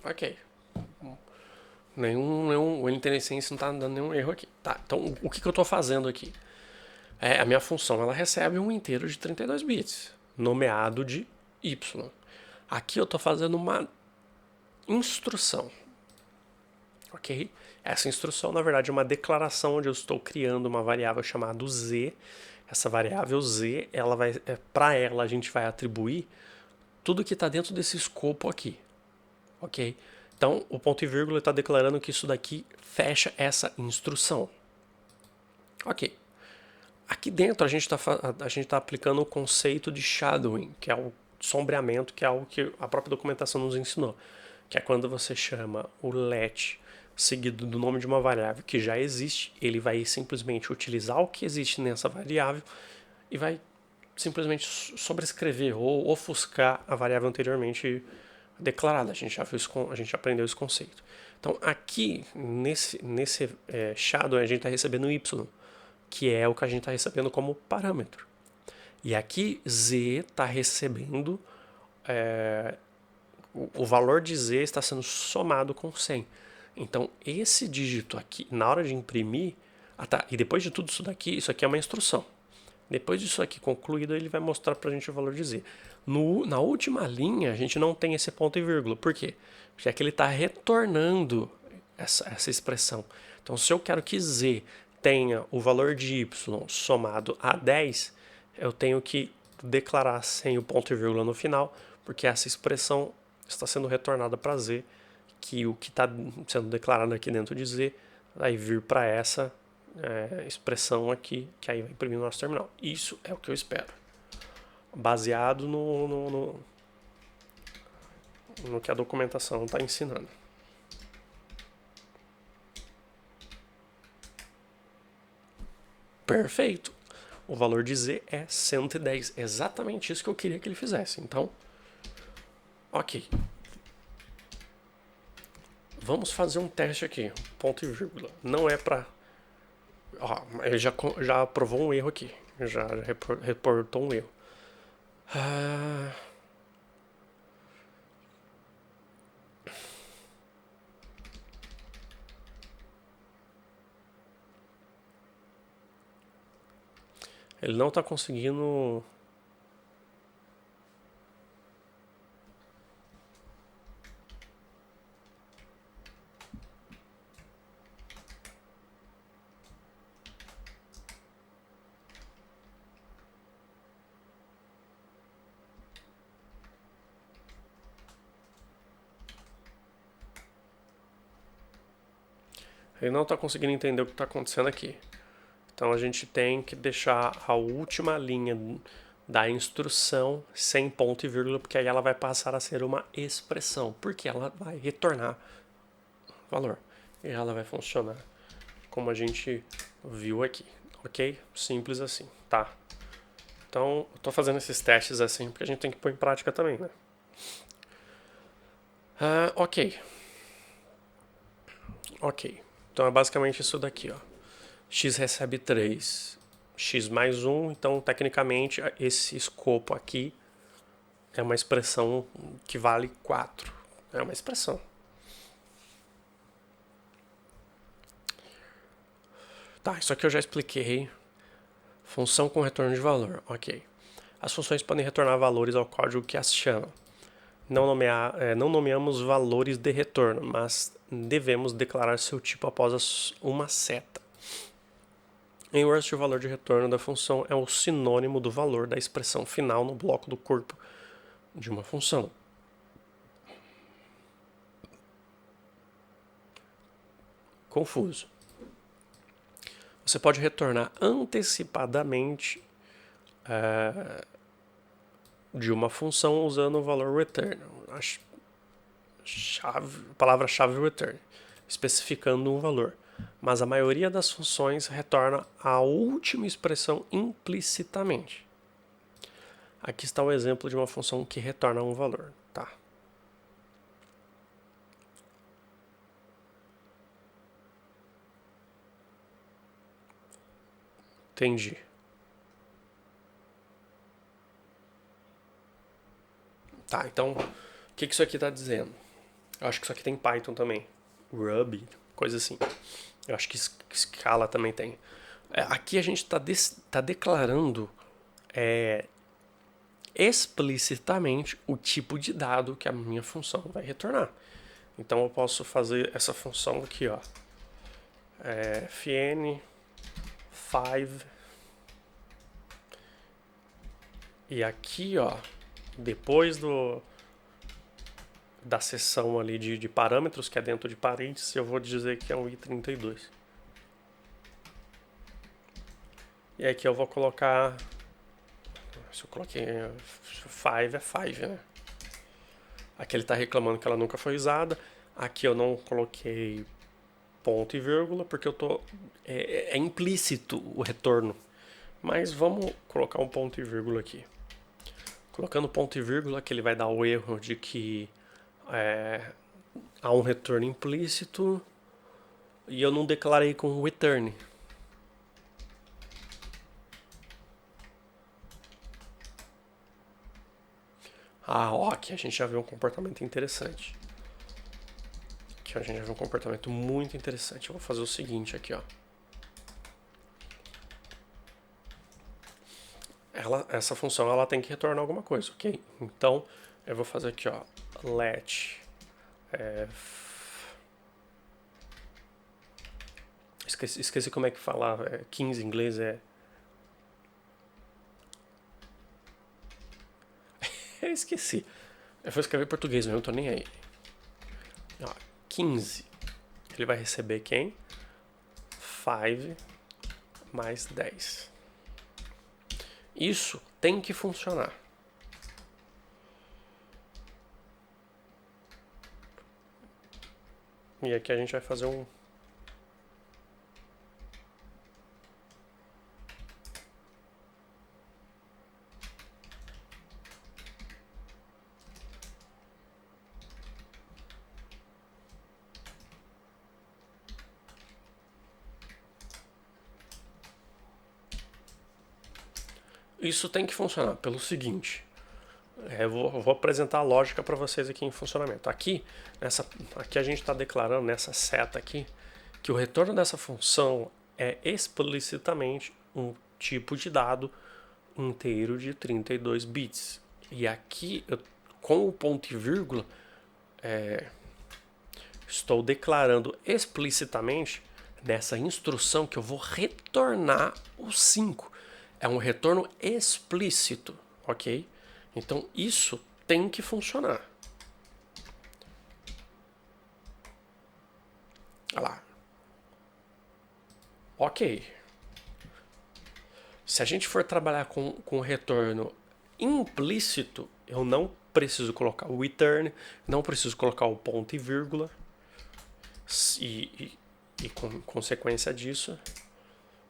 Ok. O IntelliSense não está dando nenhum erro aqui. Tá, então o que eu estou fazendo aqui? A minha função ela recebe um inteiro de 32 bits, nomeado de y. Aqui eu estou fazendo uma instrução, ok? Essa instrução, na verdade, é uma declaração onde eu estou criando uma variável chamada z. Essa variável z, para ela a gente vai atribuir tudo que está dentro desse escopo aqui, ok? Então, o ponto e vírgula está declarando que isso daqui fecha essa instrução. Ok. Aqui dentro a gente tá aplicando o conceito de shadowing, que é o sombreamento, que é algo que a própria documentação nos ensinou. Que é quando você chama o let seguido do nome de uma variável que já existe, ele vai simplesmente utilizar o que existe nessa variável e vai simplesmente sobrescrever ou ofuscar a variável anteriormente declarada. A gente já aprendeu esse conceito. Então aqui nesse shadow a gente está recebendo y, que é o que a gente está recebendo como parâmetro. E aqui z está recebendo o valor de z está sendo somado com 100. Então esse dígito aqui, na hora de imprimir, e depois de tudo isso daqui, isso aqui é uma instrução. Depois disso aqui concluído, ele vai mostrar para a gente o valor de z. Na última linha, a gente não tem esse ponto e vírgula. Por quê? Porque aqui ele está retornando essa expressão. Então, se eu quero que z tenha o valor de y somado a 10, eu tenho que declarar sem o ponto e vírgula no final, porque essa expressão está sendo retornada para z, que o que está sendo declarado aqui dentro de z vai vir para essa expressão aqui, que aí vai imprimir no nosso terminal. Isso é o que eu espero, baseado no que a documentação está ensinando. Perfeito! O valor de z é 110, exatamente isso que eu queria que ele fizesse. Então, ok. Vamos fazer um teste aqui, ponto e vírgula. Não é para... ele já aprovou um erro aqui, já reportou um erro. Ele não está conseguindo... Ele não está conseguindo entender o que está acontecendo aqui. Então a gente tem que deixar a última linha da instrução sem ponto e vírgula, porque aí ela vai passar a ser uma expressão, porque ela vai retornar valor. E ela vai funcionar como a gente viu aqui, ok? Simples assim, tá? Então, eu tô fazendo esses testes assim, porque a gente tem que pôr em prática também, né? Ok. Então é basicamente isso daqui, ó. X recebe 3, x mais 1, então tecnicamente esse escopo aqui é uma expressão que vale 4. É uma expressão. Tá, isso aqui eu já expliquei. Função com retorno de valor, ok. As funções podem retornar valores ao código que as chama. Não nomeamos valores de retorno, mas devemos declarar seu tipo após uma seta. Em Rust, o valor de retorno da função é o sinônimo do valor da expressão final no bloco do corpo de uma função. Confuso. Você pode retornar antecipadamente de uma função usando o valor return, a palavra-chave return, especificando um valor. Mas a maioria das funções retorna a última expressão implicitamente. Aqui está o exemplo de uma função que retorna um valor, tá? Entendi. Tá, então, o que isso aqui está dizendo? Eu acho que isso aqui tem Python também. Ruby, coisa assim. Eu acho que Scala também tem. Aqui a gente tá declarando explicitamente o tipo de dado que a minha função vai retornar. Então eu posso fazer essa função aqui, ó. fn5 e aqui, ó, depois da seção ali de parâmetros, que é dentro de parênteses, eu vou dizer que é um i32. E aqui eu vou colocar, se eu coloquei 5 é 5, né? Aqui ele está reclamando que ela nunca foi usada. Aqui eu não coloquei ponto e vírgula, porque eu tô é implícito o retorno. Mas vamos colocar um ponto e vírgula aqui. Colocando ponto e vírgula, que ele vai dar o erro de que há um retorno implícito e eu não declarei com return. Ó, aqui a gente já vê um comportamento interessante. Aqui a gente já vê um comportamento muito interessante. Eu vou fazer o seguinte aqui, ó. Essa função ela tem que retornar alguma coisa, ok? Então eu vou fazer aqui, ó, let esqueci como é que fala 15 em inglês, eu esqueci. Eu vou escrever em português, eu não tô nem aí. Ó, 15. Ele vai receber quem? 5 mais 10. Isso tem que funcionar. E aqui a gente vai fazer um... Isso tem que funcionar pelo seguinte. Eu vou apresentar a lógica para vocês aqui em funcionamento. Aqui a gente está declarando nessa seta aqui que o retorno dessa função é explicitamente um tipo de dado inteiro de 32 bits. E aqui, com o ponto e vírgula, estou declarando explicitamente nessa instrução que eu vou retornar o 5. É um retorno explícito, ok? Então isso tem que funcionar. Olha lá. Ok. Se a gente for trabalhar com retorno implícito, eu não preciso colocar o return, não preciso colocar o ponto e vírgula. E com consequência disso,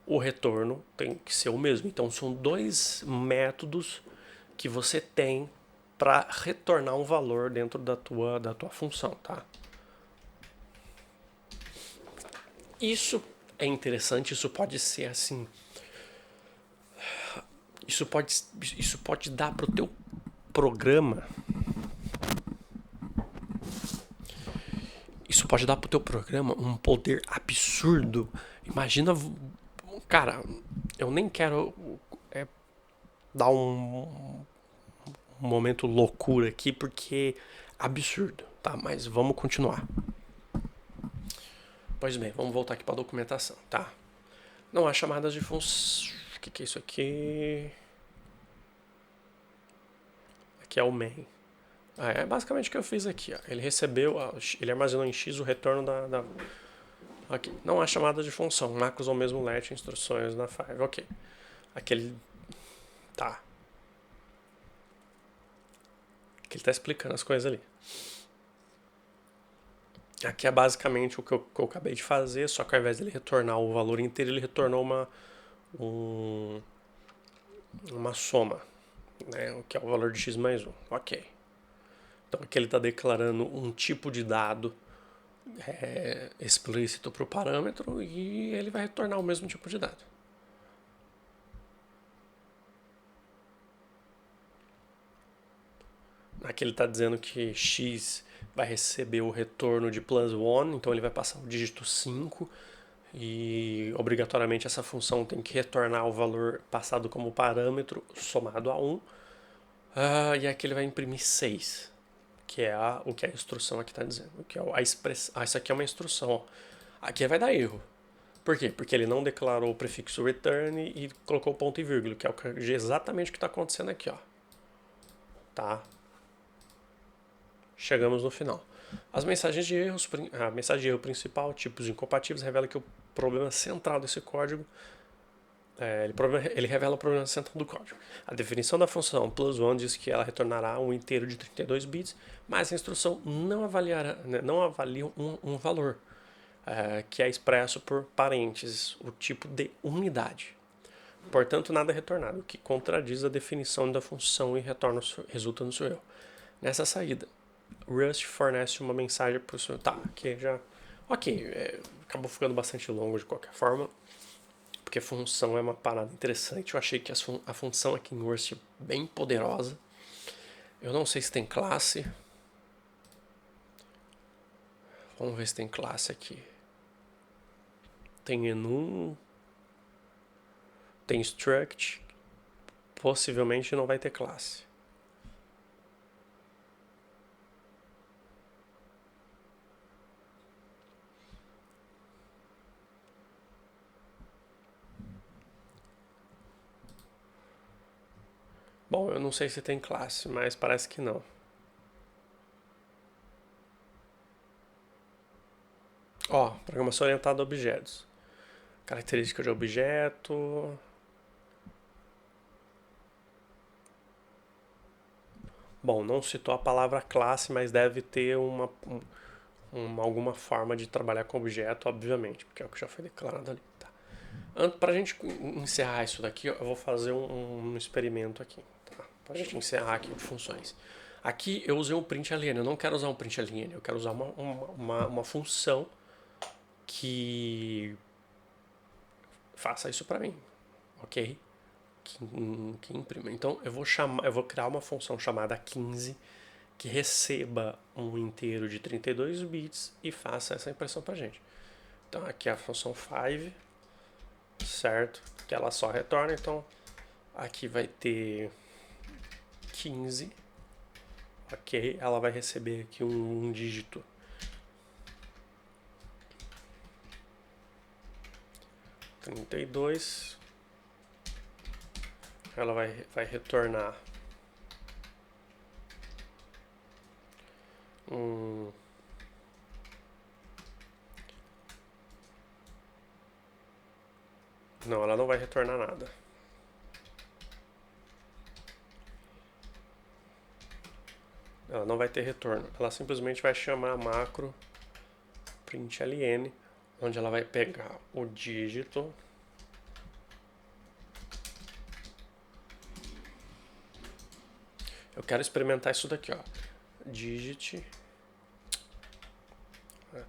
o retorno tem que ser o mesmo. Então são dois métodos que você tem para retornar um valor dentro da tua função, tá? Isso é interessante, isso pode ser assim. Isso pode dar pro teu programa. Isso pode dar pro teu programa um poder absurdo. Imagina, cara, eu nem quero dar um momento loucura aqui porque é absurdo, tá? Mas vamos continuar. Pois bem, vamos voltar aqui para a documentação, tá? Não há chamadas de função. O que é isso aqui? Aqui é o main. É basicamente o que eu fiz aqui. Ó. Ele recebeu, ele armazenou em X o retorno da. Aqui. Não há chamada de função. Macros ao mesmo let, instruções na Five. Ok. Aquele. Tá. Aqui ele tá explicando as coisas ali. Aqui é basicamente o que eu acabei de fazer, só que ao invés dele retornar o valor inteiro, ele retornou uma soma, né? O que é o valor de x mais 1. Ok. Então aqui ele está declarando um tipo de dado explícito para o parâmetro e ele vai retornar o mesmo tipo de dado. Aqui ele está dizendo que x vai receber o retorno de +1, então ele vai passar o dígito 5 e obrigatoriamente essa função tem que retornar o valor passado como parâmetro somado a 1. E aqui ele vai imprimir 6, que é o que a instrução aqui está dizendo. Que é a expressão. Isso aqui é uma instrução. Ó. Aqui vai dar erro. Por quê? Porque ele não declarou o prefixo return e colocou ponto e vírgula, que é exatamente o que está acontecendo aqui. Ó. Tá? Chegamos no final. As mensagens de erros, a mensagem de erro principal, tipos incompatíveis, revela que o problema central desse código ele revela o problema central do código. A definição da função +1 diz que ela retornará um inteiro de 32 bits, mas a instrução não avalia um valor, que é expresso por parênteses, o tipo de unidade. Portanto, nada é retornado, o que contradiz a definição da função e resulta no seu erro. Nessa saída, Rust fornece uma mensagem para o seu... Tá, aqui já... Ok, acabou ficando bastante longo de qualquer forma, porque função é uma parada interessante. Eu achei que a função aqui em Rust é bem poderosa. Eu não sei se tem classe. Vamos ver se tem classe aqui. Tem enum. Tem struct. Possivelmente não vai ter classe. Bom, eu não sei se tem classe, mas parece que não. Ó, programação orientada a objetos. Característica de objeto. Bom, não citou a palavra classe, mas deve ter alguma forma de trabalhar com objeto, obviamente, porque é o que já foi declarado ali. Tá. Pra gente encerrar isso daqui, eu vou fazer um experimento aqui. Tá? Pra gente encerrar aqui de funções. Aqui eu usei um println, eu não quero usar um println, eu quero usar uma função que faça isso para mim, ok? Que imprima. Então eu vou criar uma função chamada 15 que receba um inteiro de 32 bits e faça essa impressão pra gente. Então aqui é a função 5, certo? Que ela só retorna, então aqui vai ter 15, ok? Ela vai receber aqui um dígito 32. Ela vai retornar Não, ela não vai retornar nada. Ela não vai ter retorno. Ela simplesmente vai chamar a macro println, onde ela vai pegar o dígito Eu quero experimentar isso daqui, ó. Digit.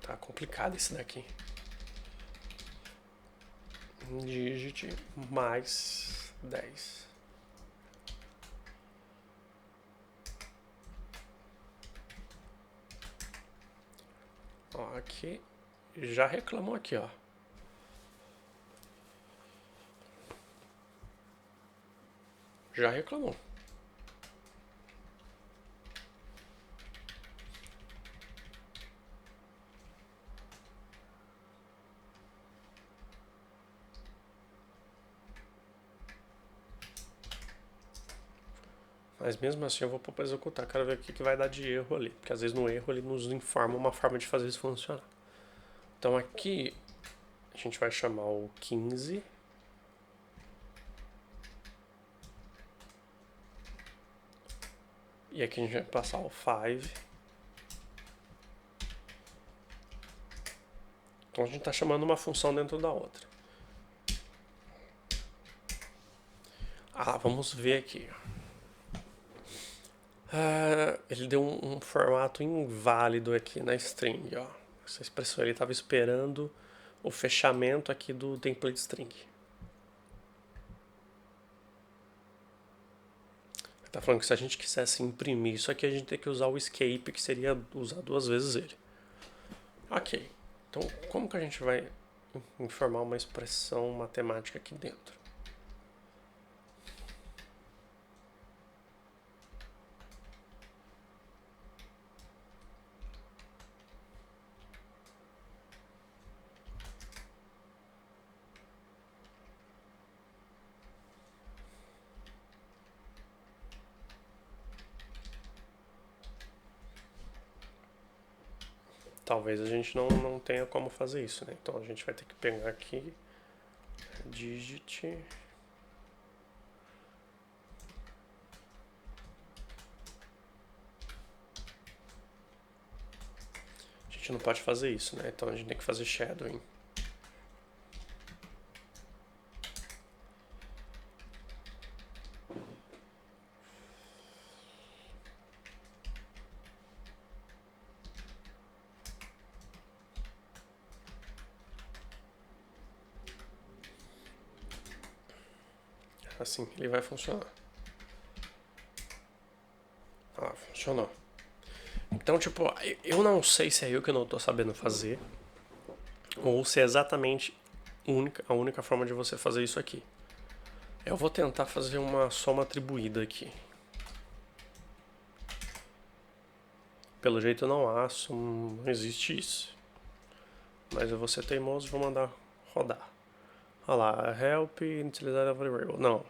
Tá complicado esse daqui. digit mais 10. Ó, aqui já reclamou aqui, ó. Já reclamou. Mas mesmo assim eu vou pôr para executar. Quero ver o que vai dar de erro ali. Porque às vezes no erro ele nos informa uma forma de fazer isso funcionar. Então aqui a gente vai chamar o 15. E aqui a gente vai passar o 5. Então a gente está chamando uma função dentro da outra. Ah, vamos ver aqui. Ele deu um formato inválido aqui na string, ó. Essa expressão ele estava esperando o fechamento aqui do template string. Tá falando que se a gente quisesse imprimir isso aqui, a gente tem que usar o escape, que seria usar 2 vezes ele. Ok. Então, como que a gente vai informar uma expressão matemática aqui dentro? Talvez a gente não tenha como fazer isso, né? Então a gente vai ter que pegar aqui digit a gente não pode fazer isso, né? Então a gente tem que fazer shadowing. Assim ele vai funcionar. Ah, funcionou. Então, tipo, eu não sei se é eu que não tô sabendo fazer ou se é exatamente a única forma de você fazer isso aqui. Eu vou tentar fazer uma soma atribuída aqui. Pelo jeito não há, não existe isso. Mas eu vou ser teimoso e vou mandar rodar. Olha lá, help initializar variable. Não.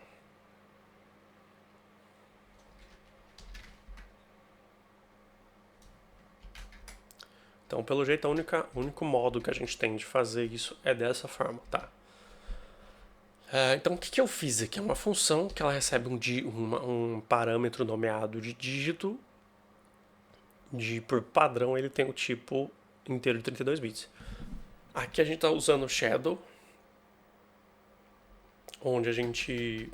Então, pelo jeito, o único modo que a gente tem de fazer isso é dessa forma, tá? Então, o que eu fiz aqui? É uma função que ela recebe um parâmetro nomeado de dígito. Por padrão, ele tem o tipo inteiro de 32 bits. Aqui a gente está usando o shadow, onde a gente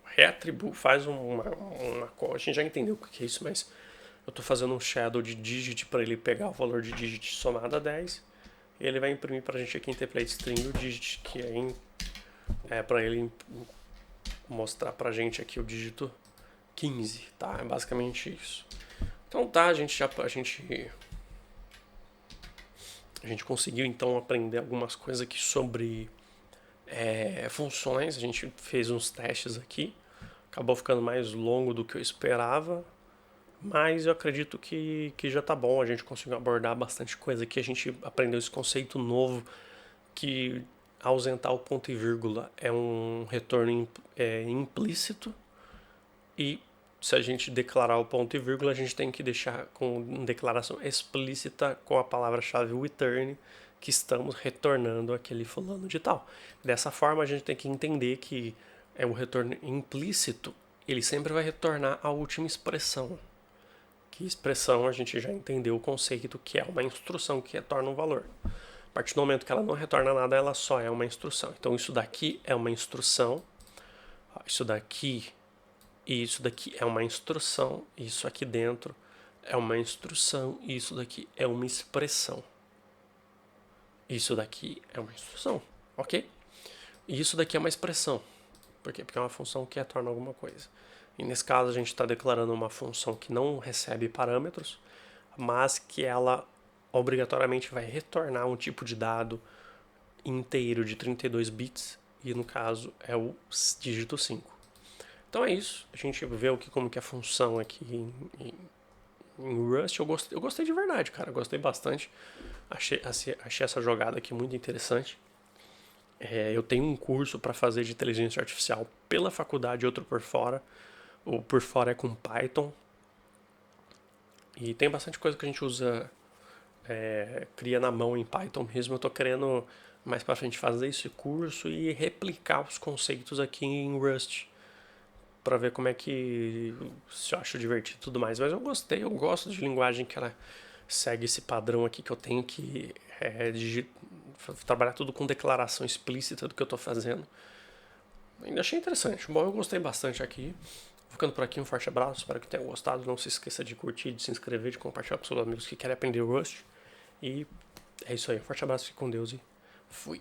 reatribui, faz a gente já entendeu o que é isso, mas eu estou fazendo um shadow de digit para ele pegar o valor de digit somado a 10 e ele vai imprimir para a gente aqui em template string o digit, que é para ele mostrar para a gente aqui o dígito 15, tá? É basicamente isso. Então tá, a gente conseguiu então aprender algumas coisas aqui sobre funções. A gente fez uns testes aqui, acabou ficando mais longo do que eu esperava, mas eu acredito que já tá bom. A gente conseguiu abordar bastante coisa aqui. A gente aprendeu esse conceito novo que ausentar o ponto e vírgula é um retorno implícito, e se a gente declarar o ponto e vírgula, a gente tem que deixar com declaração explícita com a palavra-chave return que estamos retornando aquele fulano de tal. Dessa forma, a gente tem que entender que o retorno implícito, ele sempre vai retornar a última expressão. Que expressão a gente já entendeu o conceito, que é uma instrução que retorna um valor. A partir do momento que ela não retorna nada, ela só é uma instrução. Então isso daqui é uma instrução, isso daqui e isso daqui é uma instrução, isso aqui dentro é uma instrução e isso daqui é uma expressão. Isso daqui é uma instrução. ok? E isso daqui é uma expressão. Por quê? Porque é uma função que retorna alguma coisa. E nesse caso a gente está declarando uma função que não recebe parâmetros, mas que ela obrigatoriamente vai retornar um tipo de dado inteiro de 32 bits, e no caso é o dígito 5. Então é isso, a gente vê como que é a função aqui em Rust. Eu gostei de verdade, cara, gostei bastante. Achei essa jogada aqui muito interessante. Eu tenho um curso para fazer de inteligência artificial pela faculdade e outro por fora. O por fora é com Python. E tem bastante coisa que a gente usa, cria na mão em Python mesmo. Eu tô querendo mais pra frente fazer esse curso e replicar os conceitos aqui em Rust, para ver como é que se eu acho divertido e tudo mais. Mas eu gostei, eu gosto de linguagem que ela segue esse padrão aqui que eu tenho que trabalhar tudo com declaração explícita do que eu tô fazendo. Ainda achei interessante. Bom, eu gostei bastante aqui. Vou ficando por aqui, um forte abraço, espero que tenham gostado. Não se esqueça de curtir, de se inscrever, de compartilhar com seus amigos que querem aprender Rust. E é isso aí, um forte abraço, fique com Deus e fui.